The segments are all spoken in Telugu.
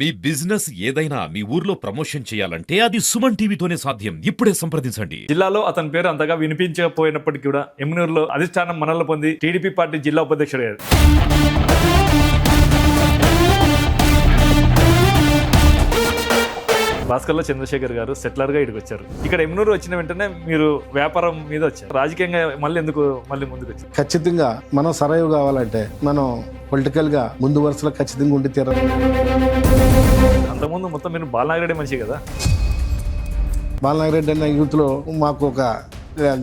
మీ బిజినెస్ ఏదైనా మీ ఊర్లో ప్రమోషన్ చేయాలంటే అది సుమన్ టీవీతోనే సాధ్యం. ఇప్పుడే సంప్రదించండి. జిల్లాలో అతని పేరు అంతగా వినిపించకపోయినప్పటికీ కూడా ఎమ్నూరులో అధిష్టానం మనల్ని పొంది టీడీపీ పార్టీ జిల్లా ఉపాధ్యక్షుడు అయ్యారు. భాస్కర్లో చంద్రశేఖర్ గారు సెటిలర్ గా ఇక్కడికి వచ్చారు. ఇక్కడ ఎమ్నూరు వచ్చిన వెంటనే మీరు వ్యాపారం మీద వచ్చారు. రాజకీయంగా మళ్ళీ ముందుకు వచ్చారు. ఖచ్చితంగా మనం సరైవ్ కావాలంటే మనం పొలిటికల్ గా ముందు వరుసలో ఖచ్చితంగా ఉండి తీరాలి. అంతకుముందు మొత్తం మీరు బాలనాగిరెడ్డి మనిషి కదా. బాలనాగిరెడ్డి అన్న యూత్ లో మాకు ఒక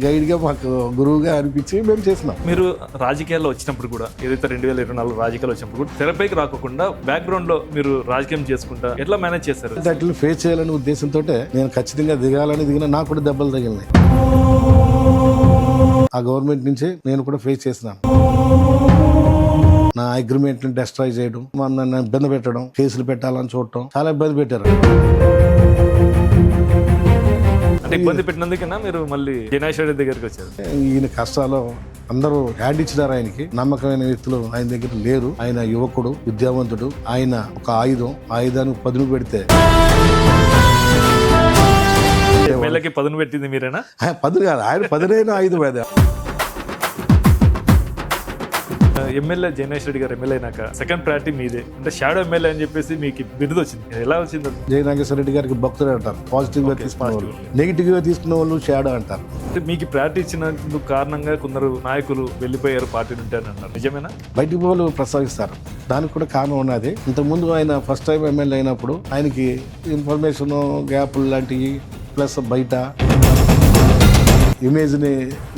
గైడ్ గా మాకు గురువుగా అనిపించి మేము చేసినాం. మీరు రాజకీయాల్లో వచ్చినప్పుడు కూడా ఏదైతే 2024 రాజకీయాలు వచ్చినప్పుడు కూడా తెరపైకి రాకుండా బ్యాక్గ్రౌండ్ లో మీరు రాజకీయం చేసుకుంటా ఎట్లా మేనేజ్ చేశారు? వాటిని ఫేస్ చేయాలనే ఉద్దేశంతో నేను ఖచ్చితంగా దిగిన నాకు కూడా దెబ్బలు తగిలినాయి. ఆ గవర్నమెంట్ నుంచి నేను కూడా ఫేస్ చేసినాను. నా అగ్రిమెంట్ ని డిస్ట్రాయ్ చేయడం, నన్ను ఇబ్బంది పెట్టడం, కేసులు పెట్టాలని చూడటం, చాలా ఇబ్బంది పెట్టారు. అంటే ఇబ్బంది పెట్టినందుకైనా మీరు మళ్ళీ జనాశ్వరి దగ్గరికి వచ్చారు. ఈయన కష్టాలు అందరూ హ్యాండ్ ఇచ్చినారు. ఆయనకి నమ్మకమైన వ్యక్తులు ఆయన దగ్గర లేరు. ఆయన యువకుడు, విద్యావంతుడు. ఆయన ఒక ఆయుధానికి పదును పెడితే ఎమ్మెల్యేకి పదును పెట్టింది మీరేనా? పదును కాదు, ఆయన పదునైన ఆయుధం అది. ఎమ్మెల్యే జైనేష్ రెడ్డి గారు ఎమ్మెల్యే అయినాక సెకండ్ ప్రయారిటీ మీదే, అంటే షాడో ఎమ్మెల్యే అని చెప్పేసి మీకు బిరుదు వచ్చింది. ఎలా వచ్చింది? జయనాగేశ్వర రెడ్డి గారికి భక్తులు అంటారు. పాజిటివ్ గా తీసుకునే వాళ్ళు, నెగిటివ్ గా తీసుకునే వాళ్ళు షాడో అంటారు. అంటే మీకు ప్రయారిటీ ఇచ్చినందుకు కారణంగా కొందరు నాయకులు వెళ్ళిపోయారు పార్టీ నుండి అని అన్నారు. నిజమేనా? బయటికి వాళ్ళు ప్రస్తావిస్తారు. దానికి కూడా కారణం ఉన్నది. ఇంతకుముందు ఆయన ఫస్ట్ టైం ఎమ్మెల్యే అయినప్పుడు ఆయనకి ఇన్ఫర్మేషన్ గ్యాపులు లాంటివి, ప్లస్ బయట ఇమేజ్ ని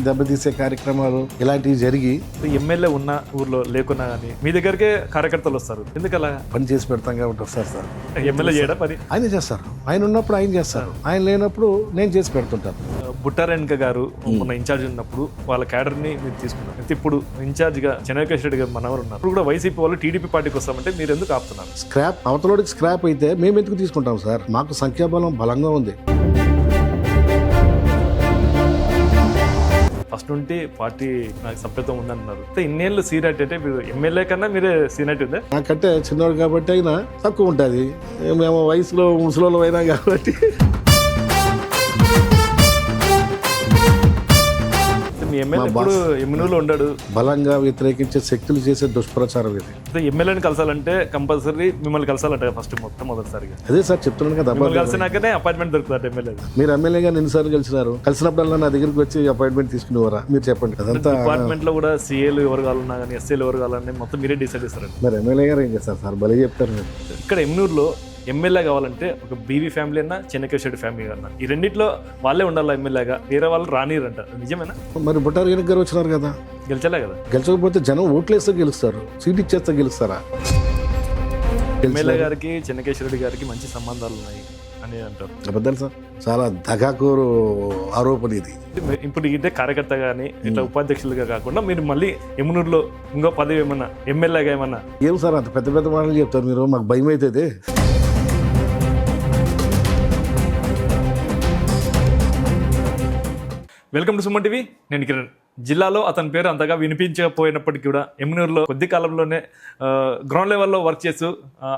దెబ్బతీసే కార్యక్రమాలు ఇలాంటివి జరిగి ఎమ్మెల్యే ఉన్న ఊర్లో లేకున్నా కానీ మీ దగ్గరకే కార్యకర్తలు వస్తారు. ఎందుకలా? పని చేసి పెడతాం కాబట్టి వస్తారు సార్. ఎమ్మెల్యే చేయడం పని ఆయన చేస్తారు. ఆయన ఉన్నప్పుడు ఆయన చేస్తారు, ఆయన లేనప్పుడు నేను చేసి పెడుతుంటాను. బుట్టారెడ్డి గారు మొన్న ఇన్ఛార్జ్ ఉన్నప్పుడు వాళ్ళ క్యాడర్ ని మీరు తీసుకున్నారు. అయితే ఇప్పుడు ఇన్ఛార్జ్ గా చెన్నకేశ్వర రెడ్డి గారు మనవరు ఉన్నారు. ఇప్పుడు కూడా వైసీపీ వాళ్ళు టీడీపీ పార్టీకి వస్తామంటే మీరు ఎందుకు ఆపుతున్నారు? స్క్రాప్ అవతలోడికి స్క్రాప్ అయితే మేము ఎందుకు తీసుకుంటాం సార్? మాకు సంఖ్యాబలం బలంగా ఉంది. ఫస్ట్ నుండి పార్టీ నాకు సభ్యత్వం ఉందన్నారు. ఇన్నేళ్ళు సీనియర్ అంటే మీరు ఎమ్మెల్యే కన్నా మీరే సీనియర్ ఉందా? నాకంటే చిన్నవాడు కాబట్టి అయినా తక్కువ ఉంటుంది. మేము వయసులో ముసలోళ్ళు అయినా కాబట్టి. మీ ఎమ్మెల్యే ఇప్పుడు ఎమ్మెల్యేలో ఉండడు. బలంగా వ్యతిరేకించే శక్తులు చేసే దుష్ప్రచారం ఇది. ఎమ్మెల్యేని కలసాలంటే కంపల్సరీ మిమ్మల్ని కలసాలంటే ఫస్ట్ మొదటిసారిగా. అదే సార్ చెప్తున్నాను కదా, కలిసినాకనే అపాయింట్మెంట్ దొరుకుతుంది ఎమ్మెల్యే. మీరు ఎమ్మెల్యేగా ఎన్నిసార్లు కలిసినారు? కలిసినప్పుడల్లా నా దగ్గరికి వచ్చి అపాయింట్మెంట్ తీసుకునేవారా? మీరు చెప్పండి. అదంతా డిపార్ట్మెంట్ లో కూడా సీఏలు ఎవరు కావాలన్నా కానీ ఎస్ఏలు ఎవరు కావాలని మొత్తం మీరే డిసైడ్ చేస్తారండి. మరి ఎమ్మెల్యే గారు ఏం చేస్తారు సార్? భలే చెప్తారు మీరు. ఇక్కడ ఎమ్నూరులో ఎమ్మెల్యే కావాలంటే ఒక బీవీ ఫ్యామిలీ అన్నా, చెన్నకేశ్వర ఫ్యామిలీ అన్నా, ఈ రెండిట్లో వాళ్ళే ఉండాలి ఎమ్మెల్యేగా. వేరే వాళ్ళు రానిరంట. నిజమేనా? మరి బుట్టారెడ్డి గారు వచ్చినారు కదా, గెలిచలే కదా. గెలిచకపోతే జనం ఓట్లేస్తే గెలుస్తారు, సీట్ ఇచ్చేస్తే గెలుస్తారా? ఎమ్మెల్యే గారికి చెన్నకేశ్వర రెడ్డి గారికి మంచి సంబంధాలు ఉన్నాయి అని అంటారు. అబద్ధాలు సార్, చాలా దగాకోరు ఆరోపణ ఇది. ఇప్పుడు ఇదే కార్యకర్త కానీ ఇట్లా ఉపాధ్యక్షులుగా కాకుండా మీరు మళ్ళీ ఎమ్నూరులో ఇంకో పదవి ఏమన్నా ఎమ్మెల్యేగా ఏమన్నా? ఏం సార్ అంత పెద్ద పెద్ద మాటలు చెప్తారు మీరు? మాకు భయం అవుతుంది. Welcome to Suman TV. నేను కిరణ్. జిల్లాలో అతని పేరు అంతగా వినిపించకపోయినప్పటికీ కూడా ఎమ్నూరులో కొద్ది కాలంలోనే గ్రౌండ్ లెవెల్లో వర్క్ చేస్తూ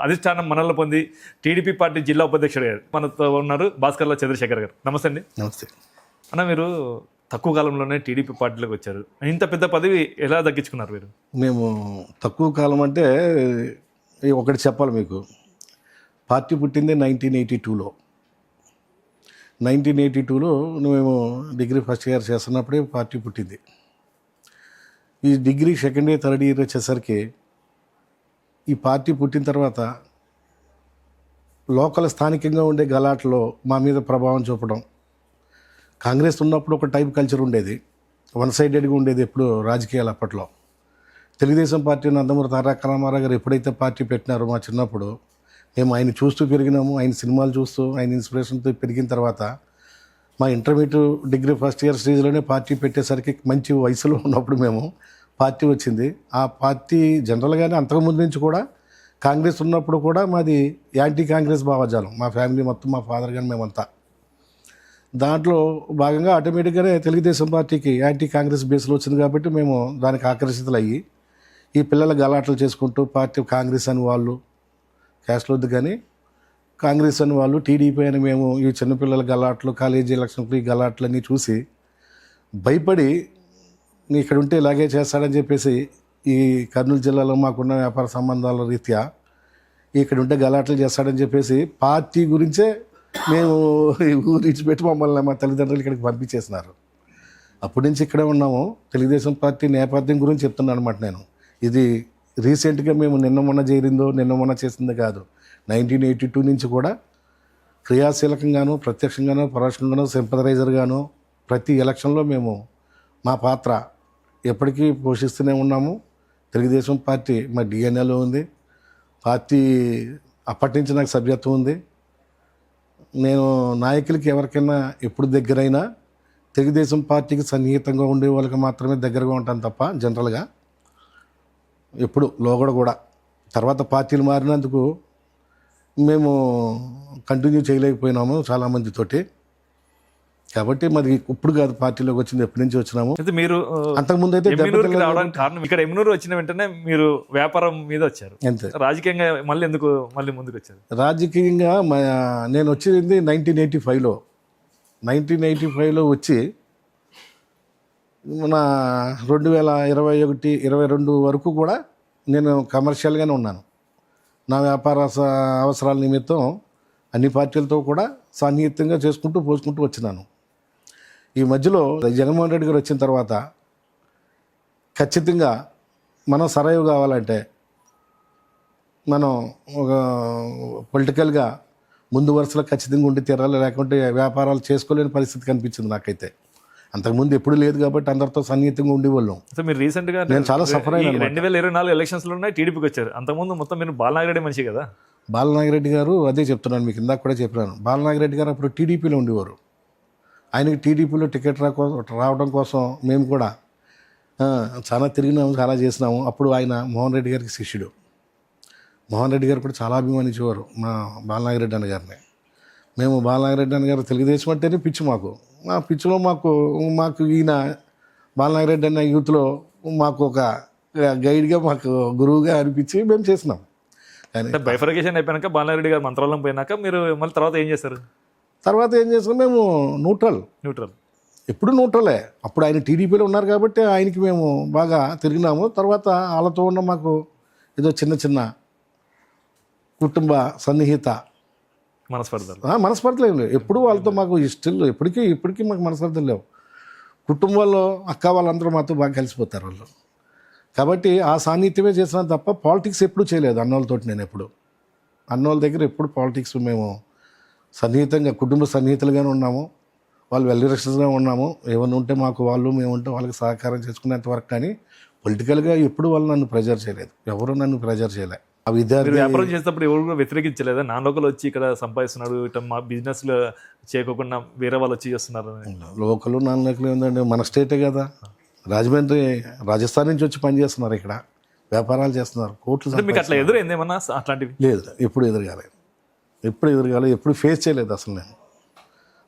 అధిష్టానం మనల్ని పొంది టీడీపీ పార్టీ జిల్లా ఉపాధ్యక్షుడు అయ్యారు. మనతో ఉన్నారు భాస్కర్లో చంద్రశేఖర్ గారు. నమస్తే అండి. నమస్తే అన్న, మీరు తక్కువ కాలంలోనే టీడీపీ పార్టీలోకి వచ్చారు. ఇంత పెద్ద పదవి ఎలా దక్కించుకున్నారు మీరు? మేము తక్కువ కాలం అంటే ఒకటి చెప్పాలి మీకు. పార్టీ పుట్టింది 1982లో. 1982లో మేము డిగ్రీ ఫస్ట్ ఇయర్ చేస్తున్నప్పుడే పార్టీ పుట్టింది. ఈ degree second year third year వచ్చేసరికి ఈ పార్టీ పుట్టిన తర్వాత లోకల్ స్థానికంగా ఉండే గలాట్లో మా మీద ప్రభావం చూపడం. కాంగ్రెస్ ఉన్నప్పుడు ఒక టైప్ కల్చర్ ఉండేది, వన్ సైడెడ్గా ఉండేది ఎప్పుడు రాజకీయాలు. అప్పట్లో తెలుగుదేశం పార్టీ నందమూరి తారక రామారావు గారు ఎప్పుడైతే పార్టీ పెట్టినారో మా చిన్నప్పుడు మేము ఆయన చూస్తూ పెరిగినాము. ఆయన సినిమాలు చూస్తూ ఆయన ఇన్స్పిరేషన్తో పెరిగిన తర్వాత మా ఇంటర్మీడియట్ డిగ్రీ ఫస్ట్ ఇయర్ స్టేజ్లోనే పార్టీ పెట్టేసరికి మంచి వయసులో ఉన్నప్పుడు మేము పార్టీ వచ్చింది. ఆ పార్టీ జనరల్గానే అంతకుముందు నుంచి కూడా కాంగ్రెస్ ఉన్నప్పుడు కూడా మాది యాంటీ కాంగ్రెస్ భావజాలం. మా ఫ్యామిలీ మొత్తం, మా ఫాదర్ కానీ మేమంతా దాంట్లో భాగంగా ఆటోమేటిక్గానే తెలుగుదేశం పార్టీకి యాంటీ కాంగ్రెస్ బేస్లో వచ్చింది కాబట్టి మేము దానికి ఆకర్షితులయ్యి ఈ పిల్లల గలాటలు చేసుకుంటూ పార్టీ కాంగ్రెస్ అని వాళ్ళు క్యాస్ట్లు వద్దు కానీ కాంగ్రెస్ అని వాళ్ళు టీడీపీ అని మేము ఈ చిన్నపిల్లల గలాట్లు కాలేజీ ఎలక్షన్లు ఈ గలాట్లన్నీ చూసి భయపడి ఇక్కడ ఉంటే ఇలాగే చేస్తాడని చెప్పేసి ఈ కర్నూలు జిల్లాలో మాకున్న వ్యాపార సంబంధాల రీత్యా ఇక్కడ ఉంటే గలాట్లు చేస్తాడని చెప్పేసి పార్టీ గురించే మేము ఊరు ఇచ్చిపెట్టి మమ్మల్ని మా తల్లిదండ్రులు ఇక్కడికి పంపించేసినారు. అప్పటి నుంచి ఇక్కడే ఉన్నాము. తెలుగుదేశం పార్టీ నేపథ్యం గురించి చెప్తున్నాను అనమాట నేను. ఇది రీసెంట్గా మేము నిన్న మొన్న చేసింది కాదు. 1982 నుంచి కూడా క్రియాశీలకంగాను ప్రత్యక్షంగాను పరోక్షంగాను సింపథరైజర్గాను ప్రతి ఎలక్షన్లో మేము మా పాత్ర ఎప్పటికీ పోషిస్తూనే ఉన్నాము. తెలుగుదేశం పార్టీ మా డిఎన్ఏలో ఉంది. పార్టీ అప్పటి నుంచి నాకు సభ్యత్వం ఉంది. నేను నాయకులకి ఎవరికైనా ఎప్పుడు దగ్గరైనా తెలుగుదేశం పార్టీకి సన్నిహితంగా ఉండే వాళ్ళకి మాత్రమే దగ్గరగా ఉంటాను తప్ప జనరల్గా ఎప్పుడు లోగడ కూడా. తర్వాత పార్టీలు మారినందుకు మేము కంటిన్యూ చేయలేకపోయినాము చాలామందితోటి. కాబట్టి మరి ఇప్పుడు కాదు పార్టీలోకి వచ్చింది, ఎప్పటి నుంచి వచ్చినాము. అయితే మీరు అంతకుముందు అయితే ఎమ్మినూరుకి రావడానికి కారణం, ఇక్కడ ఎమ్మినూరు వచ్చిన వెంటనే మీరు వ్యాపారం మీద వచ్చారు. అంతే. రాజకీయంగా మళ్ళీ ముందుకు వచ్చారు? రాజకీయంగా నేను వచ్చింది 1985లో. 1985లో వచ్చి మన 2021, 22 వరకు కూడా నేను కమర్షియల్గానే ఉన్నాను. నా వ్యాపార అవసరాల నిమిత్తం అన్ని పార్టీలతో కూడా సాన్నిహిత్యంగా చేసుకుంటూ పోసుకుంటూ వచ్చినాను. ఈ మధ్యలో జగన్మోహన్ రెడ్డి గారు వచ్చిన తర్వాత ఖచ్చితంగా మనం సరైవ్ కావాలంటే మనం ఒక పొలిటికల్గా ముందు వరుసలో ఖచ్చితంగా ఉండి తీరాలి, లేకుంటే వ్యాపారాలు చేసుకోలేని పరిస్థితి కనిపించింది నాకైతే. అంతకుముందు ఎప్పుడు లేదు కాబట్టి అందరితో సన్నిహితంగా ఉండేవాళ్ళం. మీరు రీసెంట్గా నేను చాలా సఫర్ అయినా. 2024 ఎలక్షన్స్లో టీడీపీకి వచ్చారు. అంతకుముందు మొత్తం మీరు బాలనాగిరెడ్డి మనిషి కదా. బాలనాగిరెడ్డి గారు, అదే చెప్తున్నాను మీకు, ఇందాక కూడా చెప్పినాను. బాలనాగిరెడ్డి గారు అప్పుడు టీడీపీలో ఉండేవారు. ఆయనకి టీడీపీలో టికెట్ రావడం కోసం మేము కూడా చాలా తిరిగినాము, చాలా చేసినాము. అప్పుడు ఆయన మోహన్ రెడ్డి గారికి శిష్యుడు. మోహన్ రెడ్డి గారు కూడా చాలా అభిమానించేవారు మా బాలనాగిరెడ్డి అన్న గారిని. మేము బాలనాగిరెడ్డి అన్న గారు తెలుగుదేశం అంటేనే పిచ్చి మాకు. మా పిచ్చిలో మాకు ఈయన బాలనాగిరెడ్డి అన్న యూత్లో మాకు ఒక గైడ్గా, మాకు గురువుగా అనిపించి మేము చేసినాం. కానీ బైఫర్కేషన్ అయిపోయాక బాలనాగిరెడ్డి గారు మంత్రాలయం పోయినాక మీరు మళ్ళీ తర్వాత ఏం చేస్తారు? తర్వాత ఏం చేస్తాం, మేము న్యూట్రల్ ఎప్పుడు న్యూట్రలే. అప్పుడు ఆయన టీడీపీలో ఉన్నారు కాబట్టి ఆయనకి మేము బాగా తిరిగినాము. తర్వాత వాళ్ళతో ఉన్న మాకు ఏదో చిన్న చిన్న కుటుంబ సన్నిహిత మనస్పర్ధలు ఏం లేవు. ఎప్పుడు వాళ్ళతో మాకు ఇష్టం, ఇప్పటికీ మాకు మనస్పర్ధలు లేవు. కుటుంబంలో అక్క వాళ్ళందరూ మాతో బాగా కలిసిపోతారు వాళ్ళు. కాబట్టి ఆ సాన్నిహిత్యమే చేసినా తప్ప పాలిటిక్స్ ఎప్పుడు చేయలేదు అన్నోళ్ళతోటి. నేను అన్నోళ్ళ దగ్గర ఎప్పుడు పాలిటిక్స్ మేము సన్నిహితంగా కుటుంబ సన్నిహితులుగానే ఉన్నాము. వాళ్ళు వెల్విషర్స్గా ఉన్నాము. ఏమన్నా ఉంటే మాకు వాళ్ళు, మేము ఉంటే వాళ్ళకి సహకారం చేసుకునేంత వరకు. కానీ పొలిటికల్గా ఎప్పుడు వాళ్ళు నన్ను ప్రెజర్ చేయలేదు, ఎవరు నన్ను ప్రెజర్ చేయలేదు. ఆ విద్యార్థి వ్యాపారం చేసేటప్పుడు ఎవరు కూడా వ్యతిరేకించలేదా? నా లోకల్ వచ్చి ఇక్కడ సంపాదిస్తున్నాడు, ఇట్లా మా బిజినెస్లో చేయకోకుండా వేరే వాళ్ళు వచ్చి చేస్తున్నారు? లోకల్ నాన్ లోకల్ ఏంటంటే మన స్టేటే కదా. రాజమండ్రి, రాజస్థాన్ నుంచి వచ్చి పని చేస్తున్నారు, ఇక్కడ వ్యాపారాలు చేస్తున్నారు, కోట్లు. మీకు అట్లా ఎదురైంది ఏమన్నా అట్లాంటివి? లేదు, ఎప్పుడు ఎదురుగాలేదు, ఎప్పుడు ఫేస్ చేయలేదు అసలు. నేను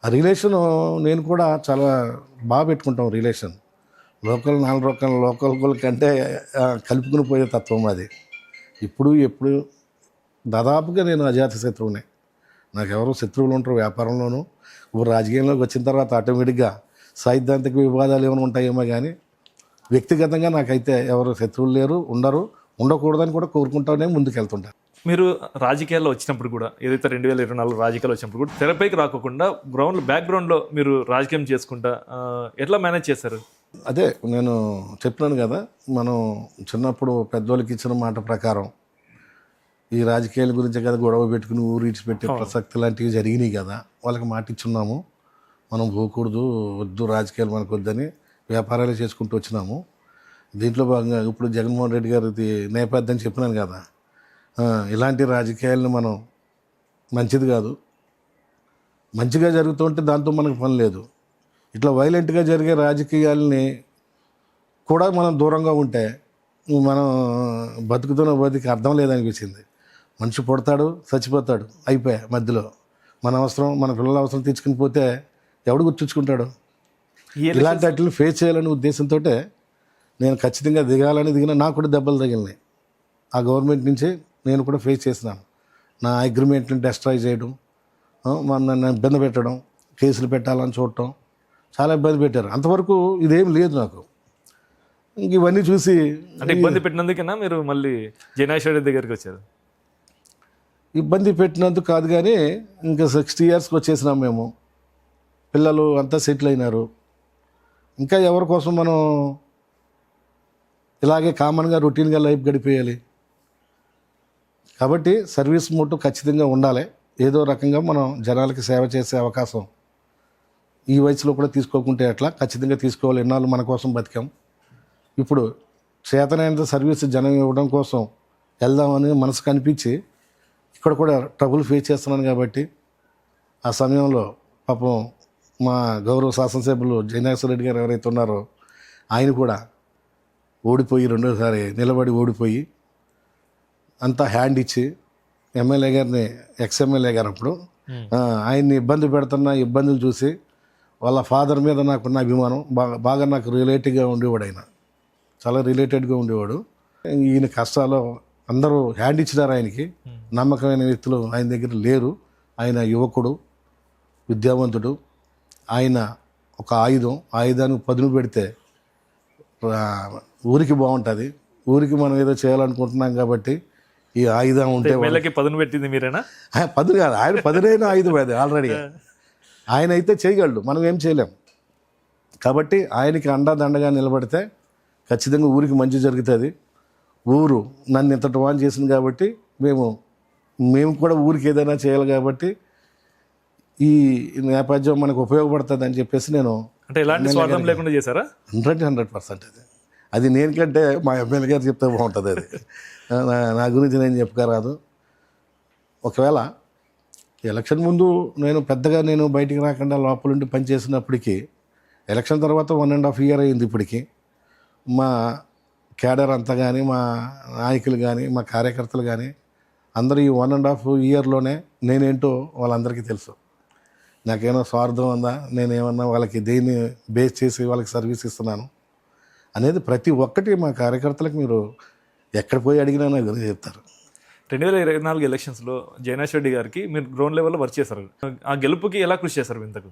ఆ రిలేషన్ నేను కూడా చాలా బాగా పెట్టుకుంటాం రిలేషన్. లోకల్ కంటే కలుపుకుని పోయే తత్వం అది. ఎప్పుడు దాదాపుగా నేను అజాత శత్రువునే. నాకు ఎవరో శత్రువులు ఉంటారు వ్యాపారంలోనూ. ఇప్పుడు రాజకీయంలోకి వచ్చిన తర్వాత ఆటోమేటిక్గా సైద్ధాంతిక వివాదాలు ఏమైనా ఉంటాయేమో కానీ వ్యక్తిగతంగా నాకైతే ఎవరు శత్రువులు లేరు, ఉండకూడదని కూడా కోరుకుంటానే ముందుకెళ్తుంటాను. మీరు రాజకీయాల్లో వచ్చినప్పుడు కూడా, ఏదైతే 2024 రాజకీయాలు వచ్చినప్పుడు కూడా తెరపైకి రాకోకుండా బ్యాక్గ్రౌండ్లో మీరు రాజకీయం చేసుకుంటా ఎట్లా మేనేజ్ చేశారు? అదే నేను చెప్పినాను కదా, మనం చిన్నప్పుడు పెద్దోళ్ళకి ఇచ్చిన మాట ప్రకారం ఈ రాజకీయాల గురించే కదా గొడవ పెట్టుకుని ఊరు ఇచ్చిపెట్టే ప్రసక్తి లాంటివి జరిగినాయి కదా. వాళ్ళకి మాట ఇచ్చున్నాము, మనం పోకూడదు, వద్దు రాజకీయాలు మనకు వద్దని వ్యాపారాలు చేసుకుంటూ వచ్చినాము. దీంట్లో భాగంగా ఇప్పుడు జగన్మోహన్ రెడ్డి గారిది నేపథ్యం చెప్పినాను కదా, ఇలాంటి రాజకీయాలను మనం మంచిది కాదు. మంచిగా జరుగుతుంటే దాంతో మనకు పని లేదు. ఇట్లా వైలెంట్గా జరిగే రాజకీయాలని కూడా మనం దూరంగా ఉంటే మనం బతుకుతున్న బతికి అర్థం లేదనిపించింది. మనిషి పుడతాడు, చచ్చిపోతాడు, అయిపోయా మధ్యలో. మన అవసరం, మన పిల్లల అవసరం తీర్చుకుని పోతే ఎవడు గుర్తుంచుకుంటాడు? ఇలాంటి వాటిని ఫేస్ చేయాలనే ఉద్దేశంతో నేను ఖచ్చితంగా దిగినా నాకు కూడా దెబ్బలు తగిలినాయి. ఆ గవర్నమెంట్ నుంచి నేను కూడా ఫేస్ చేసినాను. నా అగ్రిమెంట్ని డెస్ట్రాయ్ చేయడం, నన్ను ఇబ్బంది పెట్టడం, కేసులు పెట్టాలని చూడటం, చాలా ఇబ్బంది పెట్టారు. అంతవరకు ఇదేం లేదు నాకు. ఇంక ఇవన్నీ చూసి అంటే ఇబ్బంది పెట్టినందుకైనా మీరు మళ్ళీ జయనాశ్వర రెడ్డి దగ్గరికి వచ్చారు? ఇబ్బంది పెట్టినందుకు కాదు, కానీ ఇంకా 60 ఇయర్స్కి వచ్చేసినాం మేము. పిల్లలు అంతా సెటిల్ అయినారు. ఇంకా ఎవరి కోసం మనం ఇలాగే కామన్గా రొటీన్గా లైఫ్ గడిపేయాలి. కాబట్టి సర్వీస్ మోటు ఖచ్చితంగా ఉండాలి. ఏదో రకంగా మనం జనాలకి సేవ చేసే అవకాశం ఈ వయసులో కూడా తీసుకోకుంటే ఎట్లా, ఖచ్చితంగా తీసుకోవాలి. ఎన్నాళ్ళు మన కోసం బతికాం. ఇప్పుడు చేతనైనంత సర్వీస్ జనం ఇవ్వడం కోసం వెళ్దామని మనసు కనిపించి ఇక్కడ కూడా ట్రబుల్ ఫేస్ చేస్తున్నాను. కాబట్టి ఆ సమయంలో పాపం మా గౌరవ శాసనసభ్యులు జయనాశ్వర రెడ్డి గారు ఎవరైతే ఉన్నారో ఆయన కూడా ఓడిపోయి, రెండోసారి నిలబడి ఓడిపోయి అంతా హ్యాండ్ ఇచ్చి ఎమ్మెల్యే గారిని, ఎక్స్ఎమ్మెల్యే గారు అప్పుడు ఆయన్ని ఇబ్బంది పెడుతున్న ఇబ్బందులు చూసి వాళ్ళ ఫాదర్ మీద నాకున్న అభిమానం బాగా నాకు రిలేటివ్గా ఉండేవాడు. ఆయన చాలా రిలేటెడ్గా ఉండేవాడు. ఈయన కష్టాలు అందరూ హ్యాండ్ ఇచ్చినారు ఆయనకి. నమ్మకమైన వ్యక్తులు ఆయన దగ్గర లేరు. ఆయన యువకుడు, విద్యావంతుడు. ఆయన ఒక ఆయుధానికి పదును పెడితే ఊరికి బాగుంటుంది. ఊరికి మనం ఏదో చేయాలనుకుంటున్నాం కాబట్టి ఈ ఆయుధం ఉంటే పదును పెట్టింది మీరేనా? పదును కాదు, ఆయన పదునైన ఆయుధం అది ఆల్రెడీ. ఆయన అయితే చేయగలడు, మనం ఏం చేయలేం. కాబట్టి ఆయనకి అండదండగా నిలబడితే ఖచ్చితంగా ఊరికి మంచి జరుగుతుంది. ఊరు నన్ను ఇంతటి వాన్ చేసింది కాబట్టి మేము కూడా ఊరికి ఏదైనా చేయాలి. కాబట్టి ఈ నేపథ్యం మనకు ఉపయోగపడుతుంది అని చెప్పేసి నేను అంటే ఎలాంటి స్వార్థం లేకుండా చేశారా? 100% అది నేను కంటే మా ఎమ్మెల్యే గారు చెప్తే బాగుంటుంది. అది నా గురించి నేను చెప్పుకోరాదు. ఒకవేళ ఎలక్షన్ ముందు నేను బయటికి రాకుండా లోపల ఉండి పనిచేసినప్పటికీ ఎలక్షన్ తర్వాత 1.5 year అయింది. ఇప్పటికీ మా క్యాడర్ అంతా కానీ, మా నాయకులు కానీ, మా కార్యకర్తలు కానీ అందరూ ఈ 1.5 yearలోనే నేనేంటో వాళ్ళందరికీ తెలుసు. నాకేమో స్వార్థం ఉందా, నేనేమన్నా వాళ్ళకి దేన్ని బేస్ చేసి వాళ్ళకి సర్వీస్ ఇస్తున్నాను అనేది ప్రతి ఒక్కటి మా కార్యకర్తలకు మీరు ఎక్కడ పోయి అడిగినా నాకు గురించి చెప్తారు. 2024 ఎలక్షన్స్లో జయనాశ్వర రెడ్డి గారికి మీరు గ్రౌండ్ లెవెల్లో వర్క్ చేశారు. ఆ గెలుపుకి ఎలా కృషి చేశారు ఇంతకు?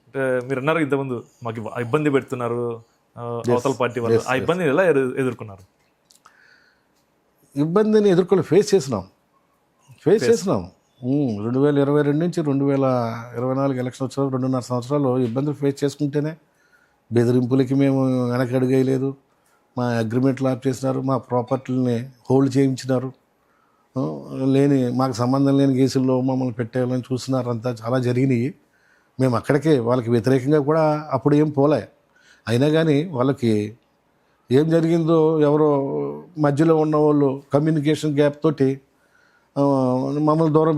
అంటే మీరు అన్నారు ఇంతకుముందు మాకు ఇబ్బంది పెడుతున్నారు అవతల పార్టీ వాళ్ళు. ఆ ఇబ్బందిని ఎలా ఎదుర్కొన్నారు? ఇబ్బందిని ఫేస్ చేసినాం. 2022 నుంచి 2024 ఎలక్షన్ వచ్చే 2.5 సంవత్సరాలు ఇబ్బందులు ఫేస్ చేసుకుంటేనే బెదిరింపులకి మేము వెనక్కి అడుగేయలేదు. మా అగ్రిమెంట్లు ఆఫ్ చేసినారు, మా ప్రాపర్టీలని హోల్డ్ చేయించినారు, మాకు సంబంధం లేని కేసుల్లో మమ్మల్ని పెట్టేయాలని చూసినారు. అంతా చాలా జరిగినాయి. మేము అక్కడికే వాళ్ళకి వ్యతిరేకంగా కూడా అప్పుడు ఏం పోలే. అయినా కానీ వాళ్ళకి ఏం జరిగిందో ఎవరో మధ్యలో ఉన్న వాళ్ళు కమ్యూనికేషన్ గ్యాప్ తోటి మమ్మల్ని దూరం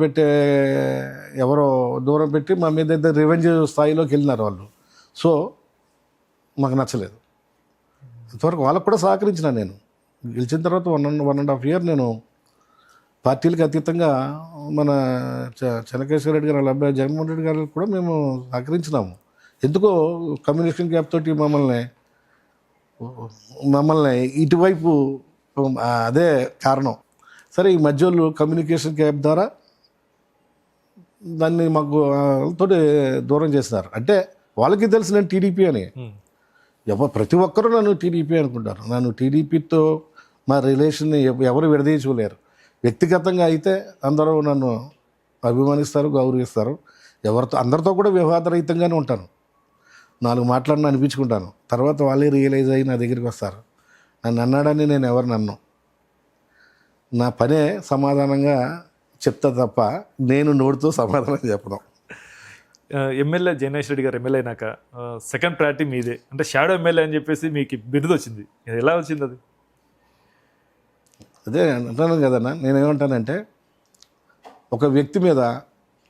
పెట్టి మా మీద రివెంజ్ స్థాయిలోకి వెళ్ళినారు వాళ్ళు. సో మాకు నచ్చలేదు. ఇంతవరకు వాళ్ళకు కూడా సహకరించిన నేను. గెలిచిన తర్వాత 1.5 year నేను పార్టీలకు అతీతంగా మన చెన్నకేశ్వర రెడ్డి గారు, వాళ్ళ అబ్బాయి జగన్మోహన్ రెడ్డి గారు కూడా మేము సహకరించినాము. ఎందుకో కమ్యూనికేషన్ గ్యాప్ తోటి మమ్మల్ని ఇటువైపు అదే కారణం. సరే, ఈ మధ్యలో కమ్యూనికేషన్ గ్యాప్ ద్వారా దాన్ని మాకు తోటి దూరం చేసినారు. అంటే వాళ్ళకి తెలిసి నేను టీడీపీ అని. ప్రతి ఒక్కరూ నన్ను టీడీపీ అనుకుంటారు. నన్ను టీడీపీతో మా రిలేషన్ ఎవరు విడదీయలేరు. వ్యక్తిగతంగా అయితే అందరూ నన్ను అభిమానిస్తారు, గౌరవిస్తారు. అందరితో కూడా వివాదరహితంగానే ఉంటాను. 4 మాట్లాడిన అనిపించుకుంటాను. తర్వాత వాళ్ళే రియలైజ్ అయ్యి నా దగ్గరికి వస్తారు. నన్ను అన్నాడని నేను నన్ను నా పనే సమాధానంగా చెప్తా తప్ప నేను నోటితో సమాధానం చెప్పడం. ఎమ్మెల్యే జయనాశ్వర రెడ్డి గారు ఎమ్మెల్యే అయినాక సెకండ్ ప్రయారిటీ మీదే. అంటే షాడో ఎమ్మెల్యే అని చెప్పేసి మీకు బిరుదు వచ్చింది. ఎలా వచ్చింది అది? అదే అంటాను కదన్నా, నేనేమంటానంటే ఒక వ్యక్తి మీద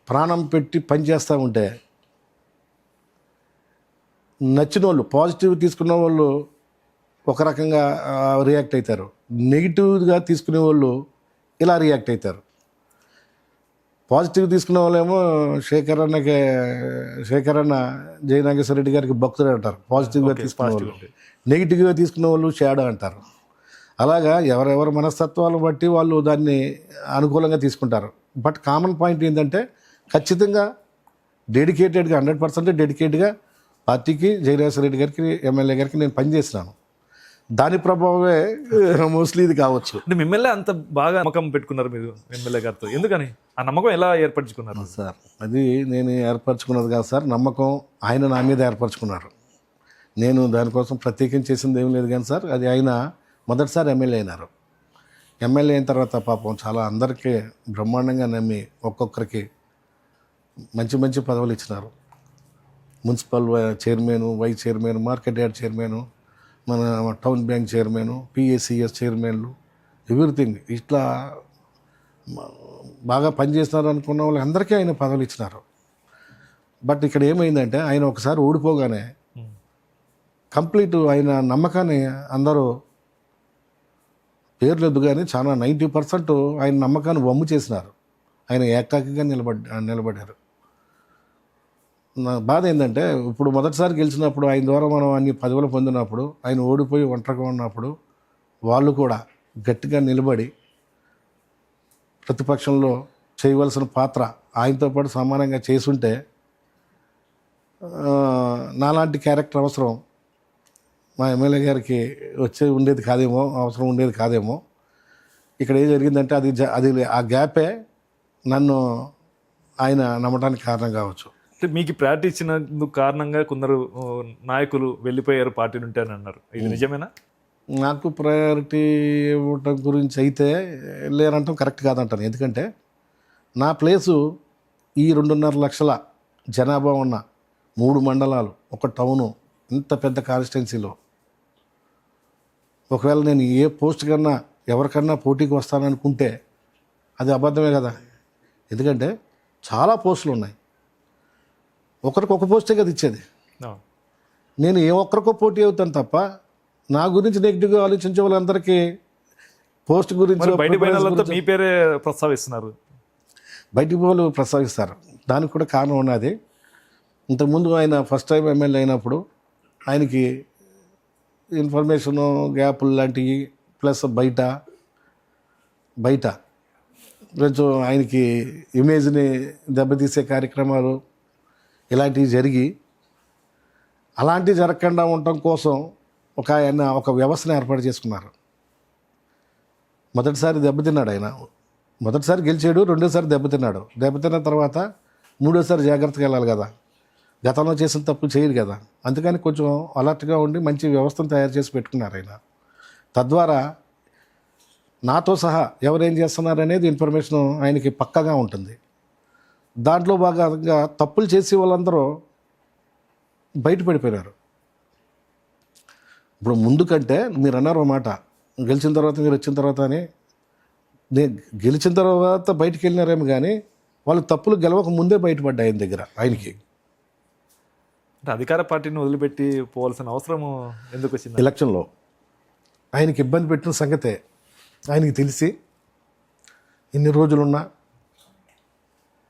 ప్రాణం పెట్టి పనిచేస్తూ ఉంటే నచ్చిన వాళ్ళు, పాజిటివ్ తీసుకున్న వాళ్ళు ఒక రకంగా రియాక్ట్ అవుతారు, నెగిటివ్గా తీసుకునే వాళ్ళు ఇలా రియాక్ట్ అవుతారు. పాజిటివ్ తీసుకున్న వాళ్ళేమో శేఖర్ అన్న జయనాగేశ్వర రెడ్డి గారికి భక్తుడు అంటారు పాజిటివ్గా తీసుకున్న వాళ్ళు. నెగిటివ్గా తీసుకున్న వాళ్ళు షాడో అంటారు. అలాగా ఎవరెవరి మనస్తత్వాలు బట్టి వాళ్ళు దాన్ని అనుకూలంగా తీసుకుంటారు. బట్ కామన్ పాయింట్ ఏంటంటే ఖచ్చితంగా డెడికేటెడ్గా 100% డెడికేట్గా పార్టీకి జయరాజశేఖర రెడ్డి గారికి ఎమ్మెల్యే గారికి నేను పనిచేసినాను. దాని ప్రభావమే మోస్ట్లీ ఇది కావచ్చు. అంటే మిమ్మల్ని అంత బాగా నమ్మకం పెట్టుకున్నారు మీరు ఎమ్మెల్యే గారితో, ఎందుకని ఆ నమ్మకం ఎలా ఏర్పరచుకున్నారు? సార్ అది నేను ఏర్పరచుకున్నది కాదు సార్, నమ్మకం ఆయన నా మీద ఏర్పరచుకున్నారు. నేను దానికోసం ప్రత్యేకం చేసింది ఏం లేదు కానీ సార్, అది ఆయన మొదటిసారి ఎమ్మెల్యే అయినారు. ఎమ్మెల్యే అయిన తర్వాత పాపం చాలా అందరికీ బ్రహ్మాండంగా నమ్మి ఒక్కొక్కరికి మంచి మంచి పదవులు ఇచ్చినారు. Municipal chairman, vice chairman, market yard chairman, మన టౌన్ బ్యాంక్ చైర్మన్, పిఎస్సిఎస్ చైర్మన్లు, ఎవ్రీథింగ్ ఇట్లా బాగా పనిచేస్తున్నారు అనుకున్న వాళ్ళందరికీ ఆయన పదవులు ఇచ్చినారు. బట్ ఇక్కడ ఏమైందంటే ఆయన ఒకసారి ఓడిపోగానే కంప్లీట్ ఆయన నమ్మకాన్ని అందరూ పేర్లేదు కానీ చాలా 90% ఆయన నమ్మకాన్ని వమ్ము చేసినారు. ఆయన ఏకాకిగా నిలబడ్డారు. నా బాధ ఏంటంటే ఇప్పుడు మొదటిసారి గెలిచినప్పుడు ఆయన ద్వారా మనం అన్ని పదవులు పొందినప్పుడు, ఆయన ఓడిపోయి ఒంటరిగా ఉన్నప్పుడు వాళ్ళు కూడా గట్టిగా నిలబడి ప్రతిపక్షంలో చేయవలసిన పాత్ర ఆయనతో పాటు సమానంగా చేసుంటే నాలాంటి క్యారెక్టర్ అవసరం మా ఎమ్మెల్యే గారికి అవసరం ఉండేది కాదేమో. ఇక్కడ ఏం జరిగిందంటే అది ఆ గ్యాపే నన్ను ఆయన నమ్మడానికి కారణం కావచ్చు. అంటే మీకు ప్రయారిటీ ఇచ్చినందుకు కారణంగా కొందరు నాయకులు వెళ్ళిపోయారు పార్టీ నుండి అని అన్నారు, ఇది నిజమేనా? నాకు ప్రయారిటీ ఇవ్వటం గురించి అయితే లేరంటాం కరెక్ట్ కాదంటాను. ఎందుకంటే నా ప్లేసు ఈ 2.5 లక్షల జనాభా ఉన్న 3 మండలాలు, ఒక టౌను, ఇంత పెద్ద కాన్స్టిట్యున్సీలో ఒకవేళ నేను ఏ పోస్ట్ కన్నా ఎవరికన్నా పోటీకి వస్తాననుకుంటే అది అబద్ధమే కదా. ఎందుకంటే చాలా పోస్టులు ఉన్నాయి, ఒకరికి ఒక పోస్టే కదా ఇచ్చేది. నేను ఏ ఒక్కరికో పోటీ అవుతాను తప్ప నా గురించి నెగిటివ్గా ఆలోచించే వాళ్ళందరికీ పోస్ట్ గురించి మీ పేరే ప్రస్తావిస్తున్నారు. బయటికి వాళ్ళు ప్రస్తావిస్తారు. దానికి కూడా కారణం ఉన్నది. ఇంతకుముందు ఆయన ఫస్ట్ టైం ఎమ్మెల్యే అయినప్పుడు ఆయనకి ఇన్ఫర్మేషను గ్యాపులు లాంటివి ప్లస్ బయట కొంచెం ఆయనకి ఇమేజ్ని దెబ్బతీసే కార్యక్రమాలు ఇలాంటివి జరిగి అలాంటివి జరగకుండా ఉండటం కోసం ఆయన ఒక వ్యవస్థను ఏర్పాటు చేసుకున్నారు. మొదటిసారి దెబ్బతిన్నాడు ఆయన, మొదటిసారి గెలిచాడు, రెండోసారి దెబ్బతిన్న తర్వాత మూడోసారి జాగ్రత్తగా వెళ్ళాలి కదా, గతంలో చేసిన తప్పులు చేయరు కదా. అందుకని కొంచెం అలర్ట్గా ఉండి మంచి వ్యవస్థను తయారు చేసి పెట్టుకున్నారు ఆయన. తద్వారా నాతో సహా ఎవరేం చేస్తున్నారు అనేది ఇన్ఫర్మేషన్ ఆయనకి పక్కాగా ఉంటుంది. దాంట్లో భాగంగా తప్పులు చేసే వాళ్ళందరూ బయటపడిపోయినారు. ఇప్పుడు ముందు కంటే మీరు అన్నారు మాట, గెలిచిన తర్వాత మీరు వచ్చిన తర్వాత అని. నేను గెలిచిన తర్వాత బయటికి వెళ్ళినారేమో కానీ వాళ్ళు తప్పులు గెలవక ముందే బయటపడ్డాయి ఆయన దగ్గర. ఆయనకి అంటే అధికార పార్టీని వదిలిపెట్టి పోవాల్సిన అవసరం ఎందుకు వచ్చింది? ఎలక్షన్లో ఆయనకి ఇబ్బంది పెట్టిన సంగతే ఆయనకి తెలిసి ఇన్ని రోజులున్నా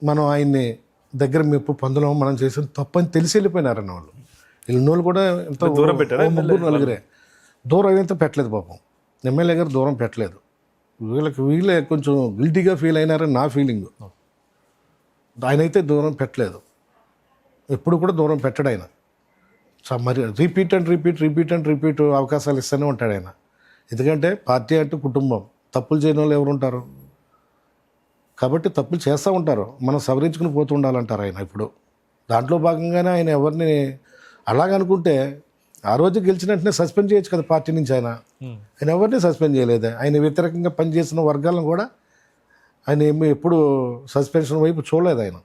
మనం ఆయన్ని దగ్గర మెప్పు పొందలేము, మనం చేసిన తప్పని తెలిసి వెళ్ళిపోయినారన్న వాళ్ళు. వీళ్ళు కూడా ఎంతో దూరం పెట్టారు, 3-4 దూరం అయితే పెట్టలేదు పాపం. ఎమ్మెల్యే గారు దూరం పెట్టలేదు. వీళ్ళే కొంచెం గిల్టీగా ఫీల్ అయినారని నా ఫీలింగ్. ఆయన అయితే దూరం పెట్టలేదు, ఎప్పుడు కూడా దూరం పెట్టడు ఆయన. మరి రిపీట్ అవకాశాలు ఇస్తూనే ఉంటాడు ఆయన. ఎందుకంటే పార్టీ అంటే కుటుంబం, తప్పులు చేయని వాళ్ళు ఎవరు ఉంటారు? కాబట్టి తప్పులు చేస్తూ ఉంటారు, మనం సవరించుకుని పోతూ ఉండాలంటారు ఆయన. ఇప్పుడు దాంట్లో భాగంగానే ఆయన ఎవరిని అలాగనుకుంటే ఆ రోజు గెలిచిన వెంటనే సస్పెండ్ చేయొచ్చు కదా పార్టీ నుంచి. ఆయన ఎవరిని సస్పెండ్ చేయలేదు. ఆయన వ్యతిరేకంగా పనిచేసిన వర్గాలను కూడా ఆయన ఎప్పుడు సస్పెన్షన్ వైపు చూడలేదు ఆయన.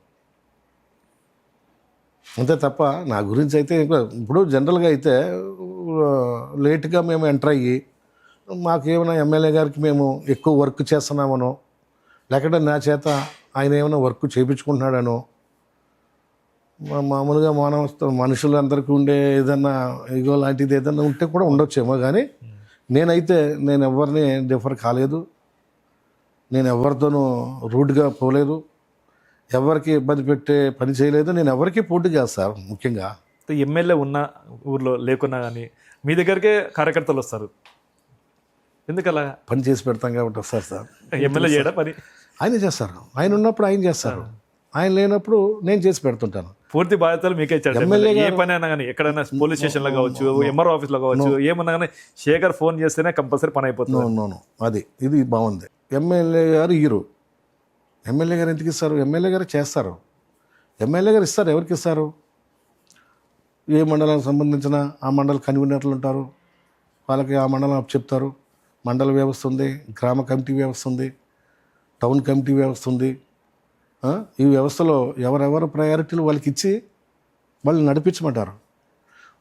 అంతే తప్ప నా గురించి అయితే ఇప్పుడు జనరల్గా అయితే లేట్గా మేము ఎంటర్ అయ్యి మాకేమైనా ఎమ్మెల్యే గారికి మేము ఎక్కువ వర్క్ చేస్తున్నామనో, లేకపోతే నా చేత ఆయన ఏమైనా వర్క్ చేయించుకుంటున్నాడనో, మామూలుగా మనుషులందరికీ ఉండే ఏదన్నా ఇగో లాంటిది ఏదన్నా ఉంటే కూడా ఉండొచ్చేమో. కానీ నేను ఎవరిని డిఫర్ కాలేదు, నేను ఎవరితోనూ రూడ్గా పోలేదు, ఎవరికి ఇబ్బంది పెట్టే పని చేయలేదు, నేను ఎవరికి పోటీ చేస్తారు. ముఖ్యంగా ఎమ్మెల్యే ఉన్న ఊర్లో లేకున్నా కానీ మీ దగ్గరికే కార్యకర్తలు వస్తారు. ఎందుకలా? పని చేసి పెడతాం కాబట్టి వస్తారు సార్. ఎమ్మెల్యే చేయడా పని? ఆయనే చేస్తారు. ఆయన ఉన్నప్పుడు ఆయన చేస్తారు, ఆయన లేనప్పుడు నేను చేసి పెడుతుంటాను. పూర్తి బాధ్యతలు మీకే ఇచ్చాడు. ఏ పని అయినా కానీ ఎక్కడైనా పోలీస్ స్టేషన్లో కావచ్చు, ఎంఆర్ఓ ఆఫీస్లో కావచ్చు, ఏమన్నా కానీ శేఖర్ ఫోన్ చేస్తేనే కంపల్సరీ పని అయిపోతుంది. నో అది ఇది బాగుంది. ఎమ్మెల్యే గారు ఇయ్యరు. ఎమ్మెల్యే గారు ఎందుకు ఇస్తారు? ఎమ్మెల్యే గారు చేస్తారు. ఎమ్మెల్యే గారు ఇస్తారు. ఎవరికి ఇస్తారు? ఏ మండలానికి సంబంధించిన ఆ మండల కన్వీనర్లు ఉంటారు, వాళ్ళకి ఆ మండలం చెప్తారు. మండల వ్యవస్థ ఉంది, గ్రామ కమిటీ వ్యవస్థ ఉంది, టౌన్ కమిటీ వ్యవస్థ ఉంది. ఈ వ్యవస్థలో ఎవరెవరు ప్రయారిటీలు వాళ్ళకి ఇచ్చి వాళ్ళు నడిపించమంటారు.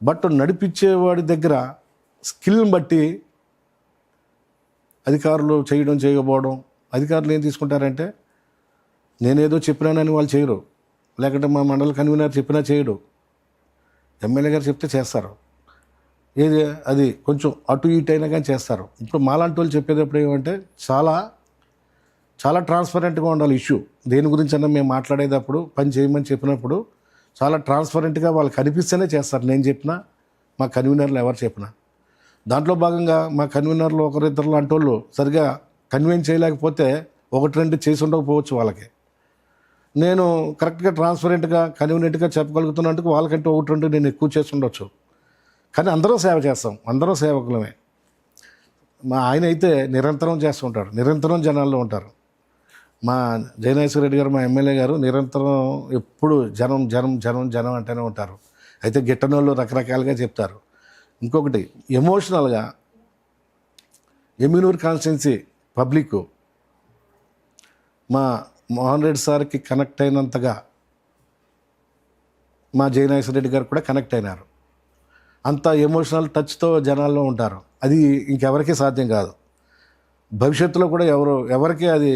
బట్ నడిపించేవాడి దగ్గర స్కిల్ని బట్టి అధికారులు చేయడం చేయకపోవడం. అధికారులు ఏం తీసుకుంటారంటే నేనేదో చెప్పినానని వాళ్ళు చేయరు, లేకుంటే మా మండల కన్వీనర్ చెప్పినా చేయడు. ఎమ్మెల్యే గారు చెప్తే చేస్తారు. ఏది అది కొంచెం అటు ఇటు అయినా కానీ చేస్తారు. ఇప్పుడు మాలాంటి వాళ్ళు చెప్పేటప్పుడు ఏమంటే చాలా చాలా ట్రాన్స్పరెంట్గా ఉండాలి ఇష్యూ. దేని గురించి అన్నా మేము మాట్లాడేటప్పుడు పని చేయమని చెప్పినప్పుడు చాలా ట్రాన్స్పరెంట్గా వాళ్ళకి కనిపిస్తేనే చేస్తారు. నేను చెప్పినా, మా కన్వీనర్లు ఎవరు చెప్పినా. దాంట్లో భాగంగా మా కన్వీనర్లు ఒకరిద్దరు లాంటి వాళ్ళు సరిగా కన్వీన్ చేయలేకపోతే ఒకటి రెండు చేసి ఉండకపోవచ్చు వాళ్ళకి. నేను కరెక్ట్గా ట్రాన్స్పరెంట్గా కన్వీనెంట్గా చెప్పగలుగుతున్నందుకు వాళ్ళకంటే ఒకటి రెండు నేను ఎక్కువ చేసి ఉండొచ్చు. కానీ అందరూ సేవ చేస్తాం, అందరూ సేవకులమే. మా ఆయన అయితే నిరంతరం చేస్తుంటారు, నిరంతరం జనాల్లో ఉంటారు. మా జయనాశ్వర రెడ్డి గారు, మా ఎమ్మెల్యే గారు నిరంతరం ఎప్పుడు జనం జనం జనం జనం అంటూనే ఉంటారు. అయితే గిట్టనోళ్ళు రకరకాలుగా చెప్తారు. ఇంకొకటి ఎమోషనల్గా ఎమ్మినూరు కాన్స్టిట్యున్సీ పబ్లిక్ మా మోహన్ రెడ్డి సార్కి కనెక్ట్ అయినంతగా మా జయనాశ్వర రెడ్డి గారు కూడా కనెక్ట్ అయినారు. అంత ఎమోషనల్ టచ్తో జనాల్లో ఉంటారు. అది ఇంకెవరికీ సాధ్యం కాదు. భవిష్యత్తులో కూడా ఎవరికి అది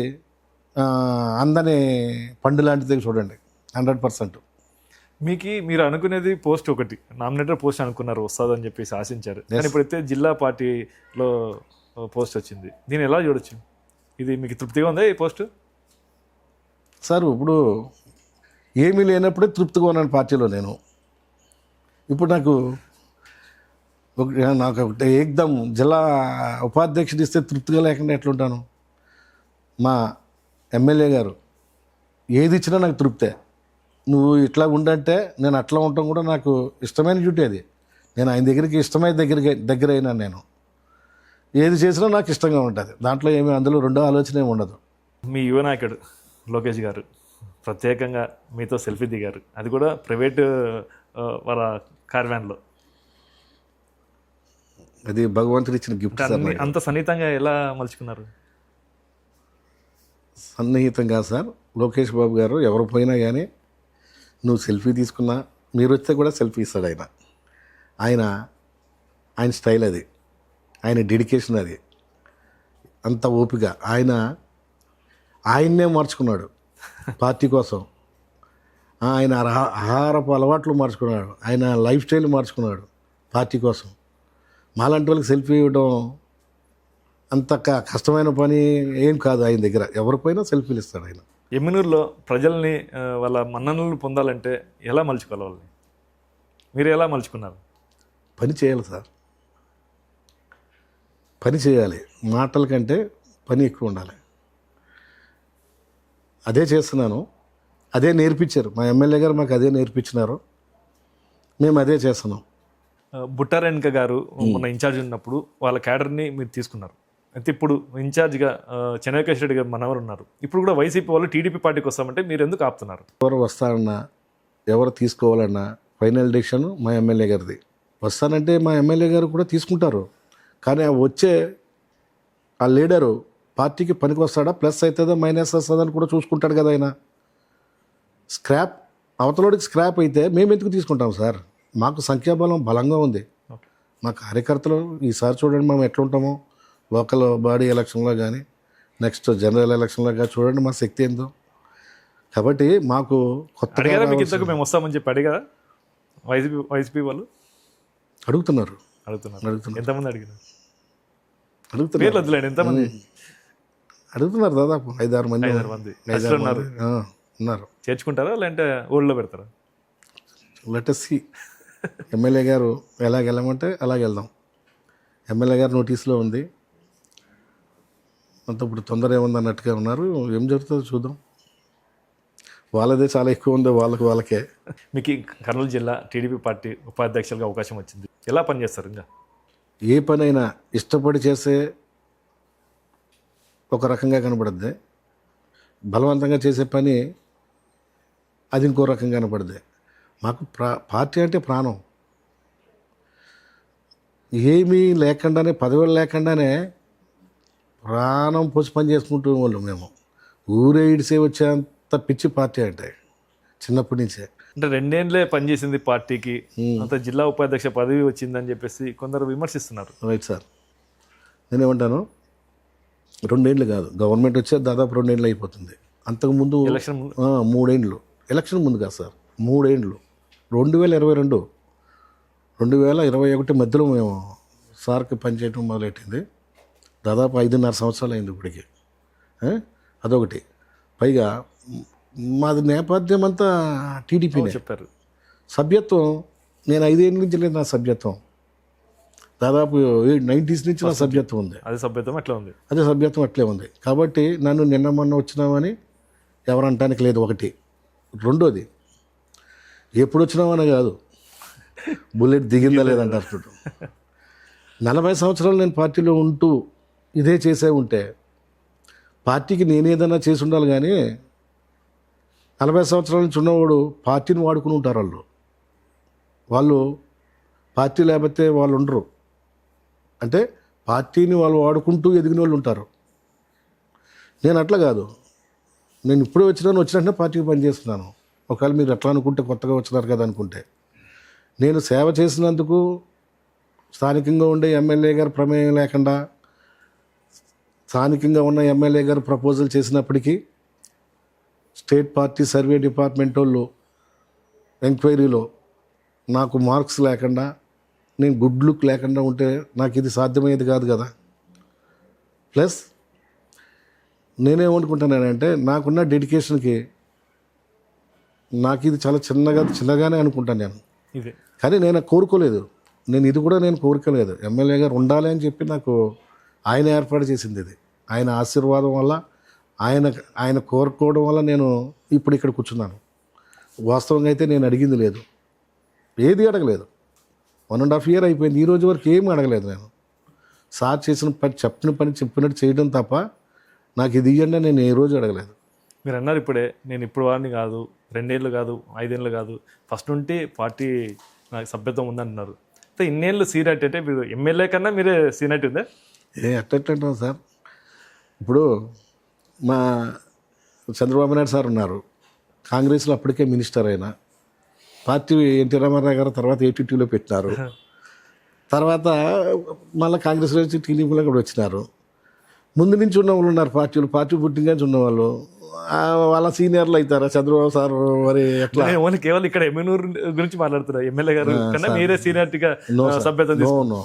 అందని పండు లాంటిది. చూడండి 100%. మీరు అనుకునేది పోస్ట్ ఒకటి, నామినేటర్ పోస్ట్ అనుకున్నారు, వస్తుందని చెప్పేసి ఆశించారు. కానీ ఇప్పుడైతే జిల్లా పార్టీలో పోస్ట్ వచ్చింది. దీన్ని ఎలా చూడొచ్చు? ఇది మీకు తృప్తిగా ఉందా ఈ పోస్ట్? సార్ ఇప్పుడు ఏమీ లేనప్పుడే తృప్తిగా ఉన్నాను పార్టీలో నేను. ఇప్పుడు నాకు ఏకదం జిల్లా ఉపాధ్యక్షుడు ఇస్తే తృప్తిగా లేకుండా ఎట్లుంటాను? మా ఎమ్మెల్యే గారు ఏది ఇచ్చినా నాకు తృప్తే. నువ్వు ఇట్లా ఉండంటే నేను అట్లా ఉండటం కూడా నాకు ఇష్టమైన డ్యూటీ అది. నేను ఆయన దగ్గరికి ఇష్టమైన దగ్గర అయినాను. నేను ఏది చేసినా నాకు ఇష్టంగా ఉంటుంది. దాంట్లో ఏమీ అందులో రెండో ఆలోచన ఏమి ఉండదు. మీ యువ నాయకుడు లోకేష్ గారు ప్రత్యేకంగా మీతో సెల్ఫీ దిగారు, అది కూడా ప్రైవేట్ వాళ్ళ కార్వాన్లో. అది భగవంతుడు ఇచ్చిన గిఫ్ట్. అంత సన్నిహితంగా ఎలా మలుచుకున్నారు? సన్నిహితంగా సార్, లోకేష్ బాబు గారు ఎవరు పోయినా కానీ నువ్వు సెల్ఫీ తీసుకున్నా, మీరు వస్తే కూడా సెల్ఫీ ఇస్తాడు ఆయన. ఆయన స్టైల్ అది, ఆయన డెడికేషన్ అది, అంత ఓపిక. ఆయన్నే మార్చుకున్నాడు పార్టీ కోసం. ఆయన ఆహారపు అలవాట్లు మార్చుకున్నాడు, ఆయన లైఫ్ స్టైల్ మార్చుకున్నాడు పార్టీ కోసం. మాలాంటి వాళ్ళకి సెల్ఫీ ఇవ్వడం అంత కష్టమైన పని ఏం కాదు. ఆయన దగ్గర ఎవరు పోయినా సెల్ఫీలు ఇస్తాడు ఆయన. ఎమ్మినూరులో ప్రజల్ని వాళ్ళ మన్ననలు పొందాలంటే ఎలా మలుచుకోవాలి వాళ్ళని? మీరు ఎలా మలుచుకున్నారు? పని చేయాలి సార్, పని చేయాలి. మాటల కంటే పని ఎక్కువ ఉండాలి. అదే చేస్తున్నాను, అదే నేర్పించారు మా ఎమ్మెల్యే గారు, మాకు అదే నేర్పించినారు, మేము అదే చేస్తున్నాం. బుట్టారెడ్డి గారు మొన్న ఇన్ఛార్జ్ ఉన్నప్పుడు వాళ్ళ క్యాడర్ని మీరు తీసుకున్నారు. అయితే ఇప్పుడు ఇన్ఛార్జ్గా చెన్నకేశ్వర రెడ్డి గారు మనవరు ఉన్నారు. ఇప్పుడు కూడా వైసీపీ వాళ్ళు టీడీపీ పార్టీకి వస్తామంటే మీరు ఎందుకు ఆపుతున్నారు? ఎవరు వస్తారన్నా, ఎవరు తీసుకోవాలన్నా ఫైనల్ డెసిషన్ మా ఎమ్మెల్యే గారిది. వస్తానంటే మా ఎమ్మెల్యే గారు కూడా తీసుకుంటారు. కానీ వచ్చే ఆ లీడరు పార్టీకి పనికి వస్తాడా, ప్లస్ అవుతుందా మైనస్ వస్తుందని కూడా చూసుకుంటాడు కదా ఆయన. స్క్రాప్ అవతలోడికి స్క్రాప్ అయితే మేము ఎందుకు తీసుకుంటాం సార్? మాకు సంఖ్యాబలం బలంగా ఉంది. మా కార్యకర్తలు ఈసారి చూడండి మేము ఎట్లుంటామో, లోకల్ బాడీ ఎలక్షన్లో కానీ నెక్స్ట్ జనరల్ ఎలక్షన్లో కానీ చూడండి మా శక్తి ఏందో. కాబట్టి మాకు కొత్తగా మీకు ఇంతకు మేము వస్తామని చెప్పి అడిగారా వైసీపీ వాళ్ళు? అడుగుతున్నారు. ఎంతమంది అడిగినారు? ఎంతమంది అడుగుతున్నారు? దాదాపు 5-6 మంది ఉన్నారు. చేర్చుకుంటారా లేదంటే ఊళ్ళో పెడతారా? లెటెస్సి ఎమ్మెల్యే గారు ఎలాగెళ్ళమంటే అలాగెళ్దాం. ఎమ్మెల్యే గారు నోటీసులో ఉంది, అంత ఇప్పుడు తొందర ఏముంది అన్నట్టుగా ఉన్నారు. ఏం జరుగుతుందో చూద్దాం. వాళ్ళదే చాలా ఎక్కువ ఉంది వాళ్ళకే. మీకు ఈ కర్నూలు జిల్లా టీడీపీ పార్టీ ఉపాధ్యక్షులుగా అవకాశం వచ్చింది, ఎలా పనిచేస్తారు? ఇంకా ఏ పనైనా ఇష్టపడి చేసే ఒక రకంగా కనబడుద్ది, బలవంతంగా చేసే పని అది ఇంకో రకంగా కనబడుద్ది. మాకు పార్టీ అంటే ప్రాణం. ఏమీ లేకుండానే, పదవులు లేకుండానే ప్రాణం పోసి పని చేసుకుంటూ వాళ్ళు మేము. ఊరే ఇడిసే వచ్చేంత పిచ్చి పార్టీ అంటే చిన్నప్పటి నుంచే. అంటే 2 ఏళ్ళే పనిచేసింది పార్టీకి, అంత జిల్లా ఉపాధ్యక్ష పదవి వచ్చిందని చెప్పేసి కొందరు విమర్శిస్తున్నారు. రైట్ సార్, నేనేమంటాను, 2 ఏళ్ళు కాదు, గవర్నమెంట్ వచ్చే దాదాపు 2 ఏళ్ళు అయిపోతుంది. అంతకుముందు ఎలక్షన్ 3 ఏళ్ళు, ఎలక్షన్ ముందు కాదు సార్, 3 ఏళ్ళు. 2022, 2021 మధ్యలో మేము సార్కి పనిచేయడం మొదలెట్టింది. దాదాపు 5.5 సంవత్సరాలు అయింది ఇప్పటికి. అదొకటి. పైగా మాది నేపథ్యం అంతా టీడీపీనే. చెప్పారు సభ్యత్వం నేను 5 ఏళ్ళ నుంచి లేదు నా సభ్యత్వం. దాదాపు 90s నుంచి నా సభ్యత్వం ఉంది. అదే సభ్యత్వం అట్లా ఉంది, అదే సభ్యత్వం అట్లే ఉంది. కాబట్టి నన్ను నిన్న మొన్న వచ్చినామని ఎవరు అనటానికి లేదు. ఒకటి. రెండోది, ఎప్పుడు వచ్చినామని కాదు, బుల్లెట్ దిగిందా లేదంటారు చూడు. 40 సంవత్సరాలు నేను పార్టీలో ఉంటూ ఇదే చేసే ఉంటే పార్టీకి నేనేదన్నా చేసి ఉండాలి. కానీ 40 సంవత్సరాల నుంచి ఉన్నవాడు పార్టీని వాడుకుని ఉంటారు. వాళ్ళు పార్టీ లేకపోతే వాళ్ళు ఉండరు. అంటే పార్టీని వాళ్ళు వాడుకుంటూ ఎదిగిన వాళ్ళు ఉంటారు. నేను అట్లా కాదు. నేను ఇప్పుడే వచ్చినట్టే పార్టీకి పనిచేస్తున్నాను. ఒకవేళ మీరు ఎట్లా అనుకుంటే, కొత్తగా వచ్చినారు కదా అనుకుంటే, నేను సేవ చేసినందుకు స్థానికంగా ఉండే ఎమ్మెల్యే గారు ప్రమేయం లేకుండా, స్థానికంగా ఉన్న ఎమ్మెల్యే గారు ప్రపోజల్ చేసినప్పటికీ స్టేట్ పార్టీ సర్వే డిపార్ట్మెంట్ వాళ్ళు ఎంక్వైరీలో నాకు మార్క్స్ లేకుండా, నేను గుడ్ లుక్ లేకుండా ఉంటే నాకు ఇది సాధ్యమయ్యేది కాదు కదా. ప్లస్ నేనేమనుకుంటున్నానంటే, నాకున్న డెడికేషన్కి నాకు ఇది చాలా చిన్నగానే అనుకుంటాను నేను. ఇదే కానీ నేను కోరుకోలేదు. ఇది కూడా నేను కోరుకోలేదు. ఎమ్మెల్యే గారు ఉండాలి అని చెప్పి నాకు ఆయన ఏర్పాటు చేసింది. ఇది ఆయన ఆశీర్వాదం వల్ల, ఆయన కోరుకోవడం వల్ల నేను ఇప్పుడు ఇక్కడ కూర్చున్నాను. వాస్తవంగా అయితే నేను అడిగింది లేదు, ఏది అడగలేదు. 1.5 year అయిపోయింది. ఈ రోజు వరకు ఏమీ అడగలేదు నేను. సార్ చేసిన పని, చెప్పినట్టు చేయడం తప్ప నాకు ఇది ఇవ్వండి నేను ఏ రోజు అడగలేదు. మీరు అన్నారు ఇప్పుడే, నేను ఇప్పుడు వాడిని కాదు, 2 ఏళ్ళు కాదు, 5 ఏళ్ళు కాదు, ఫస్ట్ నుండి పార్టీ నాకు సభ్యత్వం ఉందంటున్నారు. అయితే ఇన్నేళ్ళు సీనియారిటీ అంటే మీరు ఎమ్మెల్యే కన్నా మీరే సీనియారిటీ ఉందా? అట్టంటాం సార్. ఇప్పుడు మా చంద్రబాబు నాయుడు సార్ ఉన్నారు, కాంగ్రెస్లో అప్పటికే మినిస్టర్ అయినా. పార్టీ ఎన్టీ రామారావు గారు తర్వాత ఏటీటీలో పెట్టినారు. తర్వాత మళ్ళీ కాంగ్రెస్లో వచ్చి టీడీపీలో కూడా వచ్చినారు. ముందు నుంచి ఉన్న వాళ్ళు ఉన్నారు, పార్టీ పుట్టిన నుంచి ఉన్నవాళ్ళు. వాళ్ళ సీనియర్లు అవుతారా చంద్రబాబు సార్? మరి ఎట్లా? ఓన్లీ కేవలం ఇక్కడ ఎమ్మెనూరు గురించి మాట్లాడుతున్నారు. ఎమ్మెల్యే గారు కన్నా మీరే సీనియారిటీగా సభ్యత్వం నో.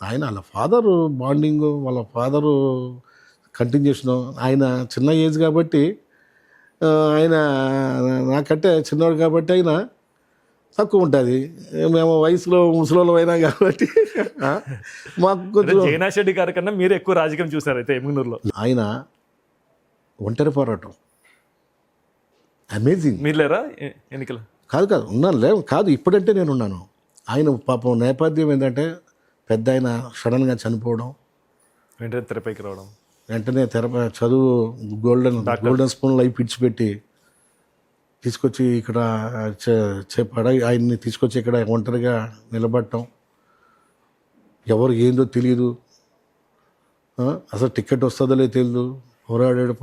ఆయన వాళ్ళ ఫాదరు బాండింగ్, వాళ్ళ ఫాదరు కంటిన్యూషన్. ఆయన చిన్న ఏజ్ కాబట్టి, ఆయన నాకంటే చిన్నవాడు కాబట్టి ఆయన తక్కువ ఉంటుంది. మేము వయసులో ముసలోళ్ళు అయినా కాబట్టి మాకు కొంచెం. జగన్నాథ్ రెడ్డి గారి కన్నా మీరే ఎక్కువ రాజకీయం చూసారు అయితే ఎమ్మెనూరులో. ఆయన ఒంటరి పోరాటం అమేజింగ్. మీరు లేరా ఎన్నికలు? కాదు ఉన్నాను కాదు, ఇప్పుడంటే నేను ఉన్నాను. ఆయన పాపం నేపథ్యం ఏంటంటే, పెద్ద ఆయన సడన్గా చనిపోవడం, వెంటనే తెరపైకి రావడం, వెంటనే చదువు గోల్డెన్ స్పూన్ లైఫ్ విడిచిపెట్టి తీసుకొచ్చి ఇక్కడ ఆయన్ని తీసుకొచ్చి ఇక్కడ ఒంటరిగా నిలబడటం, ఎవరు ఏందో తెలియదు, అసలు టికెట్ వస్తుందో లేదో తెలియదు. పోరాడాడు.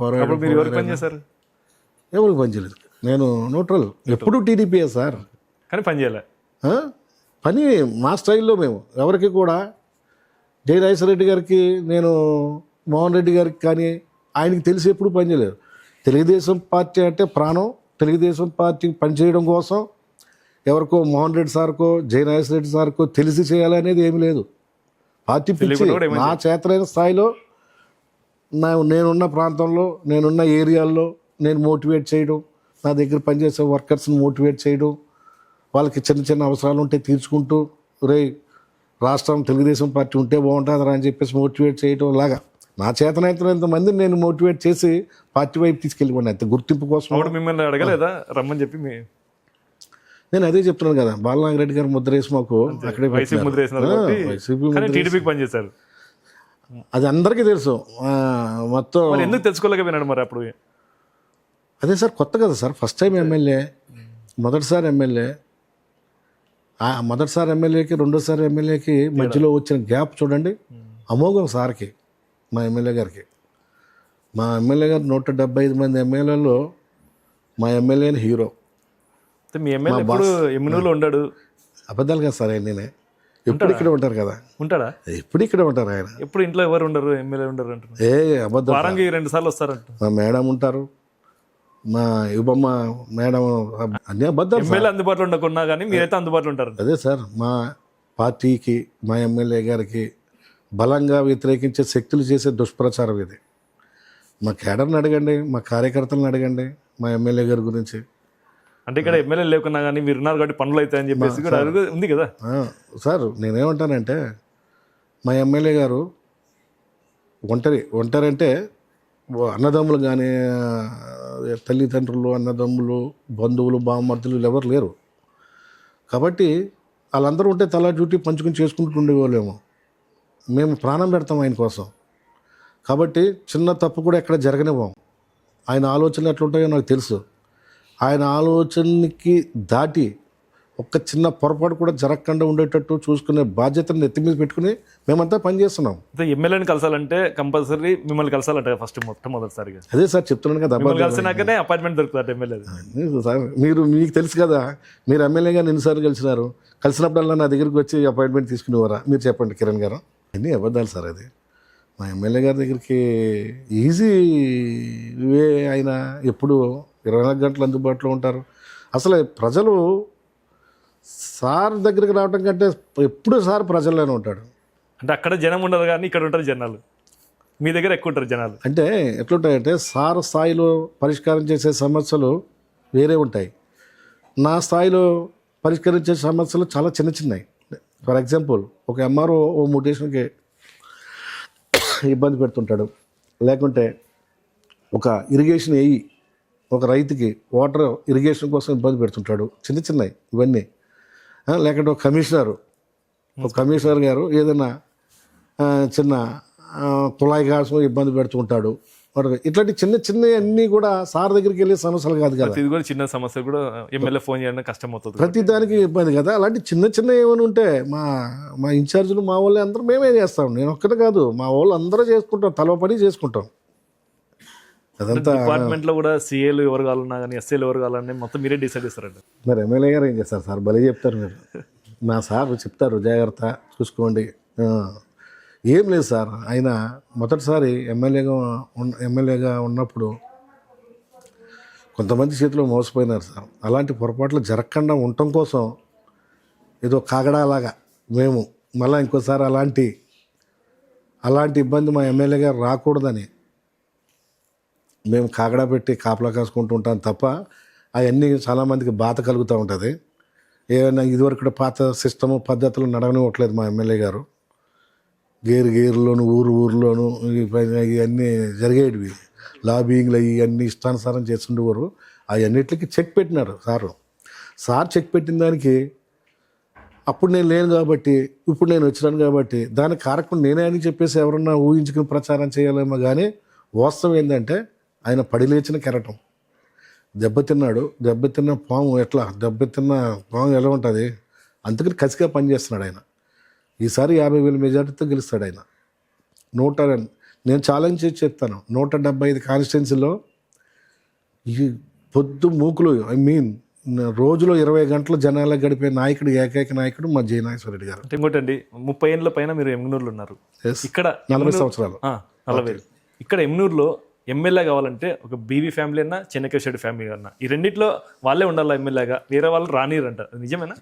మీరు ఎవరికి పనిచేశారు? ఎవరికి పనిచేయలేదు. నేను న్యూట్రల్, ఎప్పుడు టీడీపీయే సార్. కానీ పని చేయలే. పని మా స్టైల్లో మేము ఎవరికి కూడా, జయరాజరెడ్డి గారికి, నేను మోహన్ రెడ్డి గారికి కానీ ఆయనకి తెలిసి ఎప్పుడు పనిచేయలేదు. తెలుగుదేశం పార్టీ అంటే ప్రాణం. తెలుగుదేశం పార్టీ పనిచేయడం కోసం ఎవరికో మోహన్ రెడ్డి సార్కో జయనాథ్ రెడ్డి సార్కో తెలిసి చేయాలనేది ఏమీ లేదు. పార్టీ పిచ్చి నా చేతనైన స్థాయిలో, నేనున్న ప్రాంతంలో, నేనున్న ఏరియాల్లో నేను మోటివేట్ చేయడం, నా దగ్గర పనిచేసే వర్కర్స్ని మోటివేట్ చేయడం, వాళ్ళకి చిన్న అవసరాలు ఉంటే తీర్చుకుంటూ, రాష్ట్రం తెలుగుదేశం పార్టీ ఉంటే బాగుంటుందిరా అని చెప్పేసి మోటివేట్ చేయడం లాగా నా చేతనైనంత మందిని నేను మోటివేట్ చేసి పార్టీ వైపు తీసుకెళ్ళిపోయినా అంతే గుర్తింపు కోసం. అప్పుడు మిమ్మల్ని అడగలేదా రమ్మని చెప్పి నేను అదే చెప్తున్నాను కదా, బాలనాగిరెడ్డి గారు ముద్ర వేసి మాకు అక్కడే వైసీపీ ముద్ర వేసినారు కాబట్టి వైసీపీ కానీ టీడీపీకి పనిచేశారు. అది అందరికీ తెలుసు. మొత్తం మరి ఎందుకు తెలుసుకోలేకపోయినాడు మరి అప్పుడు? అదే సార్ కొత్త కదా సార్, ఫస్ట్ టైం ఎమ్మెల్యే, మొదటిసారి ఎమ్మెల్యే. మొదటిసారి ఎమ్మెల్యేకి రెండోసారి ఎమ్మెల్యేకి మధ్యలో వచ్చిన గ్యాప్ చూడండి, అమోఘం సార్కి, మా ఎమ్మెల్యే గారికి. మా ఎమ్మెల్యే గారు 175 మంది ఎమ్మెల్యేలలో మా ఎమ్మెల్యేని హీరో. మీ ఎమ్మెల్యే ఎప్పుడు ఎమ్మెల్యేలో ఉండాడు? అబద్ధాలు కదా సార్, నేనే ఎప్పుడు ఇక్కడ ఉంటారు కదా. ఉంటాడా? ఎప్పుడు ఇక్కడ ఉంటారు ఆయన. ఎప్పుడు ఇంట్లో ఎవరు ఉండరు, ఎమ్మెల్యే ఉండరు అంటున్నారు. అబద్ధం. వారానికి 2 సార్లు వస్తారంట. మా మేడం ఉంటారు, మా యువమ్మ మేడం, అన్ని అబద్ధాలు. ఎమ్మెల్యే అందుబాటులో ఉండకున్నా కానీ మీరైతే అందుబాటులో ఉంటారు. అదే సార్, మా పార్టీకి మా ఎమ్మెల్యే గారికి బలంగా వ్యతిరేకించే శక్తులు చేసే దుష్ప్రచారం ఇది. మా కేడర్ని అడగండి, మా కార్యకర్తలను అడగండి మా ఎమ్మెల్యే గారి గురించి. అంటే ఇక్కడ ఎమ్మెల్యే లేకున్నా కానీ మీరు ఉన్నారు కాబట్టి పనులు అవుతాయని చెప్పేసి కూడా ఉంది కదా సార్. నేనేమంటానంటే మా ఎమ్మెల్యే గారు ఒంటరి అంటే అన్నదమ్ములు కానీ, తల్లిదండ్రులు, అన్నదమ్ములు, బంధువులు, బామ్మర్దులు ఎవరు లేరు కాబట్టి వాళ్ళందరూ ఉంటే తలా డ్యూటీ పంచుకుని చేసుకుంటూ ఉండేవాళ్ళేమో. మేము ప్రాణం పెడతాం ఆయన కోసం కాబట్టి చిన్న తప్పు కూడా ఎక్కడ జరగనివ్వం. ఆయన ఆలోచనలు ఎట్లుంటాయో నాకు తెలుసు. ఆయన ఆలోచనకి దాటి ఒక్క చిన్న పొరపాటు కూడా జరగకుండా ఉండేటట్టు చూసుకునే బాధ్యతను నెత్తి మీద పెట్టుకుని మేమంతా పనిచేస్తున్నాం. ఎమ్మెల్యేని కలసాలంటే కంపల్సరీ మిమ్మల్ని కలసాలంటే ఫస్ట్ మొట్టమొదటిసారిగా. అదే సార్ చెప్తున్నాను కదా, కలిసినాకనే అపాయింట్మెంట్ దొరుకుతుంది ఎమ్మెల్యే. సార్ మీకు తెలుసు కదా, మీరు ఎమ్మెల్యే గారు ఎన్నిసార్లు కలిసినారు, కలిసినప్పుడల్లా నా దగ్గరికి వచ్చి అపాయింట్మెంట్ తీసుకునేవారా? మీరు చెప్పండి కిరణ్ గారు. అన్నీ అబద్ధాలు సార్. అది మా ఎమ్మెల్యే గారి దగ్గరికి ఈజీ వే, ఆయన ఎప్పుడు 24 గంటలు అందుబాటులో ఉంటారు. అసలు ప్రజలు సార్ దగ్గరికి రావడం కంటే ఎప్పుడు సార్ ప్రజల్లోనే ఉంటాడు. అంటే అక్కడ జనం ఉండరు కానీ ఇక్కడ ఉంటారు జనాలు, మీ దగ్గర ఎక్కువ ఉంటారు జనాలు. అంటే ఎట్లుంటాయంటే సార్ స్థాయిలో పరిష్కారం చేసే సమస్యలు వేరే ఉంటాయి, నా స్థాయిలో పరిష్కరించే సమస్యలు చాలా చిన్నవి. ఫర్ ఎగ్జాంపుల్, ఒక ఎంఆర్ఓ ఓ మ్యూటేషన్కి ఇబ్బంది పెడుతుంటాడు, లేకుంటే ఒక ఇరిగేషన్ వేయి ఒక రైతుకి వాటర్ ఇరిగేషన్ కోసం ఇబ్బంది పెడుతుంటాడు, చిన్నవి ఇవన్నీ. లేకుంటే ఒక కమిషనర్ గారు ఏదైనా చిన్న కుళాయి కోసం ఇబ్బంది పెడుతుంటాడు. ఇట్లాంటి చిన్న అన్నీ కూడా సార్ దగ్గరికి వెళ్ళే సమస్యలు కాదు కదా. ఇది కూడా చిన్న సమస్య కూడా ఎమ్మెల్యే ఫోన్ చేయడం కష్టం అవుతుంది, ప్రతి దానికి ఇబ్బంది కదా. అలాంటి చిన్న ఏమైనా ఉంటే మా ఇన్ఛార్జీలు మా వాళ్ళు అందరూ మేమే చేస్తాం. నేను ఒక్కటే కాదు, మా వాళ్ళు అందరూ చేసుకుంటాం, తలో పని చేసుకుంటాం. అదంతా డిపార్ట్మెంట్లో కూడా సీఏలు ఎవరు కావాలన్నా కానీ ఎస్ఏలు ఎవరు కావాలన్నా మొత్తం మీరే డిసైడ్ చేస్తారండి. మరి ఎమ్మెల్యే గారు ఏం చేస్తారు సార్, భలే చెప్తారు మీరు. నా సార్ చెప్తారు జాగ్రత్త చూసుకోండి. ఏం లేదు సార్, ఆయన మొదటిసారి ఎమ్మెల్యేగా ఉన్నప్పుడు కొంతమంది చేతిలో మోసపోయినారు సార్. అలాంటి పొరపాట్లు జరగకుండా ఉండటం కోసం ఏదో కాగడాలాగా మేము మళ్ళీ ఇంకోసారి అలాంటి ఇబ్బంది మా ఎమ్మెల్యే గారు రాకూడదని మేము కాగడా పెట్టి కాపలా కాసుకుంటూ ఉంటాం తప్ప అవన్నీ చాలామందికి బాధ కలుగుతూ ఉంటుంది. ఏమైనా ఇదివరకు పాత సిస్టము పద్ధతులు నడవనివ్వట్లేదు మా ఎమ్మెల్యే గారు. గేరులోను ఊర్లోను ఇవన్నీ జరిగేటివి, లాబింగ్లు ఇవన్నీ ఇష్టానుసారం చేస్తుండేవారు. అవన్నిటికి చెక్ పెట్టినారు సార్ చెక్ పెట్టిన దానికి అప్పుడు నేను లేను కాబట్టి ఇప్పుడు నేను వచ్చినాను కాబట్టి దానికి కారకుండా నేనే అని చెప్పేసి ఎవరన్నా ఊహించుకుని ప్రచారం చేయాలేమో. కానీ వాస్తవం ఏంటంటే ఆయన పడిలేచిన కెరటం. దెబ్బతిన్న పాము ఎలా ఉంటుంది, అందుకని కసిగా పనిచేస్తున్నాడు ఆయన. ఈసారి 50,000 మెజార్టీతో గెలుస్తాడు ఆయన. నేను ఛాలెంజ్ చేసి చెప్తాను, 175 కాన్స్టిట్యున్సీలో ఈ పొద్దు మూకులు రోజులో 20 గంటలు జనాలకు గడిపే నాయకుడు, ఏకైక నాయకుడు మా జయనాగేశ్వర రెడ్డి గారు. ఇంకోటండి, 30 ఏళ్ళ పైన మీరు ఎమ్మెనూరులో ఉన్నారు. ఇక్కడ 40 సంవత్సరాలు 40. ఇక్కడ ఎమ్మెనూరులో ఎమ్మెల్యే కావాలంటే ఒక బీవీ ఫ్యామిలీ అన్నా, చెన్నకేశ్వర ఫ్యామిలీ అన్నా, ఈ రెండిట్లో వాళ్ళే ఉండాలి ఎమ్మెల్యేగా, వేరే వాళ్ళు రానిరంట. నిజమేనా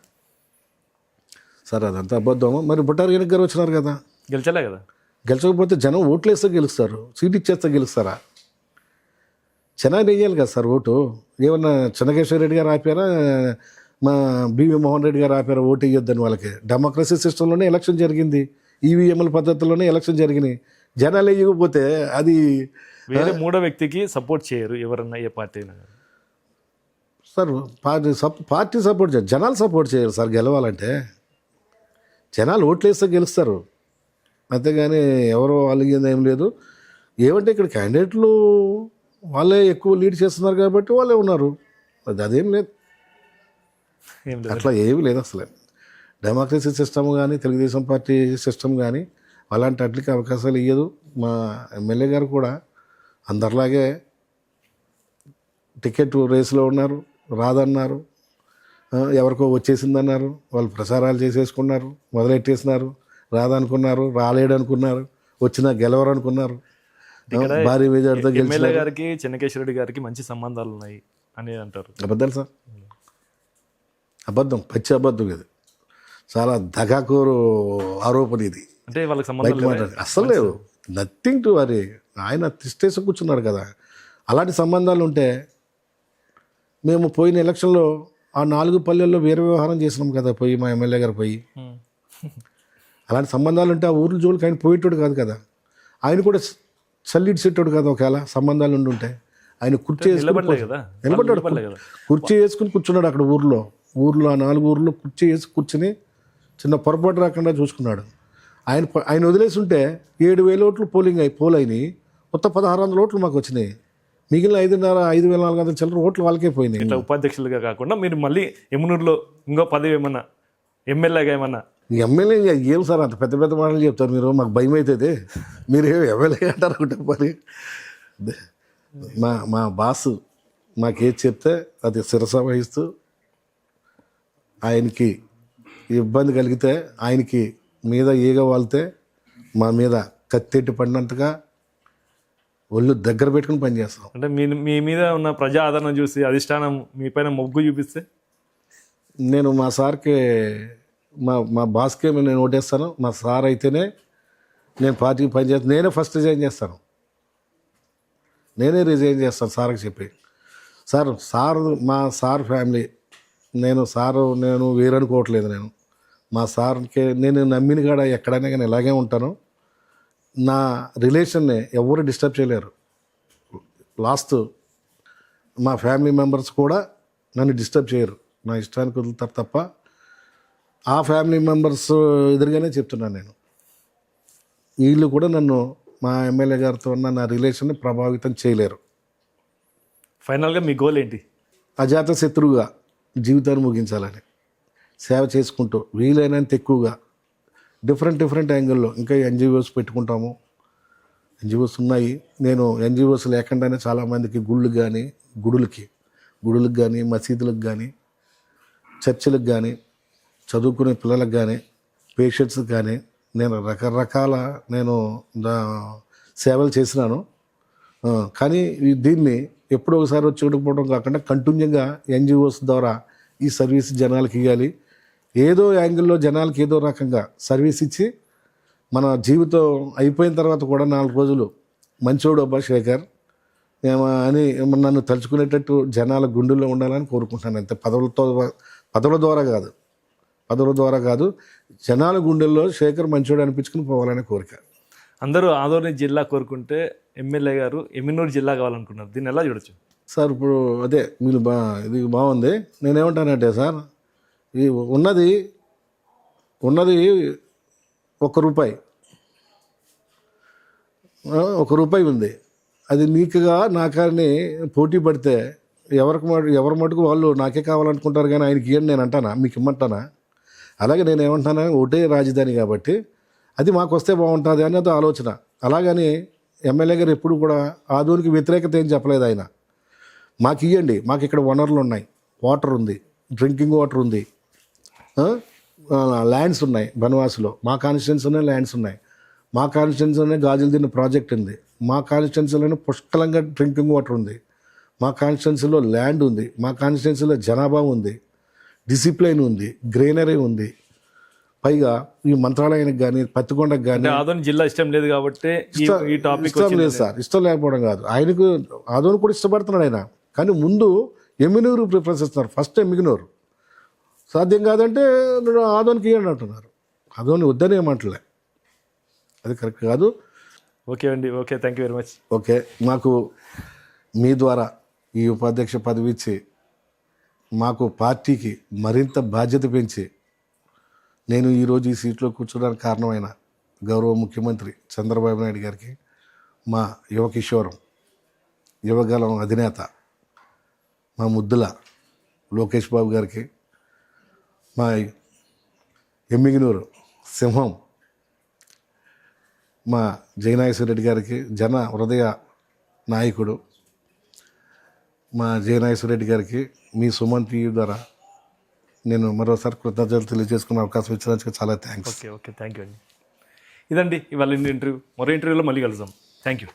సార్? అదంతా అబద్ధం. మరి బుట్టారు వెనక గారు వచ్చినారు కదా, గెలిచలే కదా. గెలిచకపోతే జనం ఓట్లేస్తే గెలుస్తారు, సీట్ ఇచ్చేస్తే గెలుస్తారా? చెన్నై వేయాలి కదా సార్ ఓటు. ఏమన్నా చెన్నకేశ్వర రెడ్డి గారు ఆపారా, మా బివి మోహన్ రెడ్డి గారు ఆపారా ఓటు వేయొద్దని? వాళ్ళకి డెమోక్రసీ సిస్టంలోనే ఎలక్షన్ జరిగింది, ఈవీఎంల పద్ధతిలోనే ఎలక్షన్ జరిగినాయి. జనాలు వేయకపోతే అది వేరే మూడో వ్యక్తికి సపోర్ట్ చేయరు ఎవరన్నా ఏ పార్టీ అయినా. సార్ పార్టీ సపోర్ట్ చేయరు, జనాలు సపోర్ట్ చేయరు సార్. గెలవాలంటే జనాలు ఓట్లేస్తే గెలుస్తారు, అంతేగాని ఎవరో వాళ్ళకి ఏం లేదు. ఏమంటే ఇక్కడ క్యాండిడేట్లు వాళ్ళే ఎక్కువ లీడ్ చేస్తున్నారు కాబట్టి వాళ్ళే ఉన్నారు, అదేం లేదు. ఏం లేదు. అట్లా ఏమీ లేదు అసలు. డెమోక్రసీ సిస్టమ్ కానీ తెలుగుదేశం పార్టీ సిస్టమ్ కానీ అలాంటి వాటికి అవకాశాలు ఇవ్వదు. మా ఎమ్మెల్యే గారు కూడా అందరిలాగే టికెట్ రేసులో ఉన్నారు, రాదన్నారు, ఎవరికో వచ్చేసిందన్నారు, వాళ్ళు ప్రచారాలు చేసేసుకున్నారు, మొదలెట్టేసినారు, రాదనుకున్నారు, రాలేడు అనుకున్నారు, వచ్చినా గెలవరు అనుకున్నారు, భారీ మెజార్టీతో ఎమ్మెల్యే గెలిచారు. గారికి చెన్నకేశ్వర రెడ్డి గారికి మంచి సంబంధాలు ఉన్నాయి అని అంటారు. అబద్ధాలు సార్, అబద్ధం, పచ్చి అబద్ధం ఇది. చాలా దగాకోరు ఆరోపణ ఇది. అంటే వాళ్ళకి బయట సంబంధాలు మాట్లాడి అస్సలు లేవు, నథింగ్ టు వరీ. ఆయన తిష్టేసి కూర్చున్నాడు కదా. అలాంటి సంబంధాలు ఉంటే మేము పోయిన ఎలక్షన్లో ఆ 4 పల్లెల్లో వేరే వ్యవహారం చేసినాం కదా, పోయి మా ఎమ్మెల్యే గారు పోయి. అలాంటి సంబంధాలు ఉంటే ఆ ఊర్ల జోలికి ఆయన పోయేటోడు కాదు కదా. ఆయన కూడా చల్లిడి సెట్టోడు కదా. ఒకవేళ సంబంధాలు ఉంటే ఆయన కుర్చీ నిలబడలే కదా, నిలబడ్డాడు, నిలబడలే కదా. కుర్చీ వేసుకుని కూర్చున్నాడు అక్కడ ఊర్లో ఆ 4 ఊర్లో కుర్చీ వేసి కూర్చుని చిన్న పొరపాటు రాకుండా చూసుకున్నాడు. ఆయన వదిలేసి ఉంటే 7,000 ఓట్లు పోలైనాయి, మొత్తం 1,600 ఓట్లు మాకు వచ్చినాయి. మిగిలిన 5,400 చిల్లర ఓట్లు వాళ్ళకే పోయినాయి. ఇట్లా ఉపాధ్యక్షులుగా కాకుండా మీరు మళ్ళీ ఎమ్మునూరులో ఇంకో పదవి ఏమన్నా ఎమ్మెల్యేగా ఏమన్నా? ఎమ్మెల్యే ఏం సార్ అంత పెద్ద పెద్ద మాటలు చెప్తారు మీరు, మాకు భయం అవుతుంది. మీరు ఏం ఎమ్మెల్యే అంటారు ఒకటే పని. మా బాసు మాకేది చెప్తే అది శిరస వహిస్తూ, ఆయనకి ఇబ్బంది కలిగితే, ఆయనకి మీద ఈగ వాళ్తే మా మీద కత్తెట్టి పడినంతగా ఒళ్ళు దగ్గర పెట్టుకుని పనిచేస్తాం. అంటే మీ మీద ఉన్న ప్రజా ఆదరణ చూసి అధిష్టానం మీ పైన మొగ్గు చూపిస్తే? నేను మా సార్కి మా బాస్కే నేను ఓటేస్తాను. మా సార్ అయితేనే నేను పార్టీకి పనిచేస్తాను. నేనే ఫస్ట్ రిజైన్ చేస్తాను, నేనే రిజైన్ చేస్తాను సార్కి చెప్పి. సార్ మా సార్ ఫ్యామిలీ, నేను వేరనుకోవట్లేదు. నేను మా సార్కి నేను నమ్మిన కాడ ఎక్కడైనా కానీ ఇలాగే ఉంటాను. నా రిలేషన్ని ఎవరు డిస్టర్బ్ చేయలేరు. లాస్ట్ మా ఫ్యామిలీ మెంబర్స్ కూడా నన్ను డిస్టర్బ్ చేయరు, నా ఇష్టానికి వదులుతారు తప్ప. ఆ ఫ్యామిలీ మెంబర్స్ ఎదురుగానే చెప్తున్నాను నేను. వీళ్ళు కూడా నన్ను, మా ఎమ్మెల్యే గారితో ఉన్న నా రిలేషన్ని ప్రభావితం చేయలేరు. ఫైనల్గా మీ గోల్ ఏంటి? అజాత శత్రువుగా జీవితాన్ని ముగించాలని, సేవ చేసుకుంటూ వీలైనంత ఎక్కువగా డిఫరెంట్ యాంగిల్లో ఇంకా ఎన్జిఓస్ పెట్టుకుంటాము. ఎన్జిఓస్ ఉన్నాయి. నేను ఎన్జిఓస్ లేకుండానే చాలామందికి గుడులకు కానీ మసీదులకు కానీ చర్చిలకు కానీ చదువుకునే పిల్లలకు కానీ పేషెంట్స్కి కానీ నేను రకరకాల సేవలు చేసినాను. కానీ దీన్ని ఎప్పుడో ఒకసారి వచ్చి చూడకపోవడం కాకుండా కంటిన్యూగా ఎన్జిఓస్ ద్వారా ఈ సర్వీస్ జనాలకి ఇవ్వాలి. ఏదో యాంగిల్లో జనాలకి ఏదో రకంగా సర్వీస్ ఇచ్చి మన జీవితం అయిపోయిన తర్వాత కూడా 4 రోజులు మంచోడు అబ్బా శేఖర్ అని నన్ను తలుచుకునేటట్టు జనాల గుండెల్లో ఉండాలని కోరుకుంటున్నాను. అంతే, పదవుల ద్వారా కాదు, జనాల గుండెల్లో శేఖర్ మంచోడు అనిపించుకుని పోవాలనే కోరిక. అందరూ ఆదోని జిల్లా కోరుకుంటే ఎమ్మెల్యే గారు ఎమ్మినూరు జిల్లా కావాలనుకున్నారు. దీన్ని ఎలా చూడొచ్చు సార్? ఇప్పుడు అదే మీరు ఇది బాగుంది. నేనేమంటానంటే సార్, ఈ ఉన్నది ₹1 ₹1 ఉంది. అది నీకుగా నాకని పోటీ పడితే ఎవరి మటుకు వాళ్ళు నాకే కావాలనుకుంటారు, కానీ ఆయనకి ఇవ్వండి నేను అంటానా, మీకు ఇమ్మంటానా? అలాగే నేను ఏమంటానా, ఒకటే రాజధాని కాబట్టి అది మాకు వస్తే బాగుంటుంది అనేది ఆలోచన. అలాగని ఎమ్మెల్యే గారు ఎప్పుడు కూడా ఆదోనికి వ్యతిరేకత ఏం చెప్పలేదు. ఆయన మాకు ఇవ్వండి, మాకు ఇక్కడ వనరులు ఉన్నాయి, వాటర్ ఉంది, డ్రింకింగ్ వాటర్ ఉంది, ల్యాండ్స్ ఉన్నాయి బనవాసిలో. మా కాన్స్టిట్యున్సీలోనే ల్యాండ్స్ ఉన్నాయి, మా కాన్స్టిట్యున్సీలోనే గాజులు తిన్న ప్రాజెక్ట్ ఉంది, మా కాన్స్టిట్యున్సీలోనే పుష్కలంగా డ్రింకింగ్ వాటర్ ఉంది, మా కాన్స్టిట్యున్సీలో ల్యాండ్ ఉంది, మా కాన్స్టిట్యున్సీలో జనాభా ఉంది, డిసిప్లైన్ ఉంది, గ్రీనరీ ఉంది. పైగా ఈ మంత్రాలయానికి కానీ పత్తికొండకు కానీ ఆదోని జిల్లా ఇష్టం లేదు కాబట్టి ఈ టాపిక్ ఇష్టం లేదు సార్. ఇష్టం లేకపోవడం కాదు, ఆయనకు ఆదోని కూడా ఇష్టపడుతున్నాడు ఆయన. కానీ ముందు ఎమ్మినూరు ప్రిఫరెన్స్ ఇస్తున్నారు, ఫస్ట్ ఎమ్మినూరు. సాధ్యం కాదంటే ఆదోనికి ఇవ్వండి అంటున్నారు. ఆదోని వద్దని ఏమంటలే, అది కరెక్ట్ కాదు. ఓకే అండి, okay, thank you very much. Okay, మాకు మీ ద్వారా ఈ ఉపాధ్యక్ష పదవి ఇచ్చి మాకు పార్టీకి మరింత బాధ్యత పెంచి నేను ఈరోజు ఈ సీట్లో కూర్చోడానికి కారణమైన గౌరవ ముఖ్యమంత్రి చంద్రబాబు నాయుడు గారికి, మా యువ కిషోరం యువగలం అధినేత మా ముద్దుల లోకేష్ బాబు గారికి, మా ఎమ్మిగినూరు సింహం మా జయనాగేశ్వరరెడ్డి గారికి, జన హృదయ నాయకుడు మా జయనాగేశ్వరరెడ్డి గారికి మీ సుమన్ టీవీ ద్వారా నేను మరోసారి కృతజ్ఞతలు తెలియజేసుకునే అవకాశం ఇచ్చినందుకు చాలా thanks. Okay, okay, thank you అండి. ఇదండి ఇవాళ ఇంటర్వ్యూ. మరో ఇంటర్వ్యూలో మళ్ళీ కలుద్దాం. Thank you.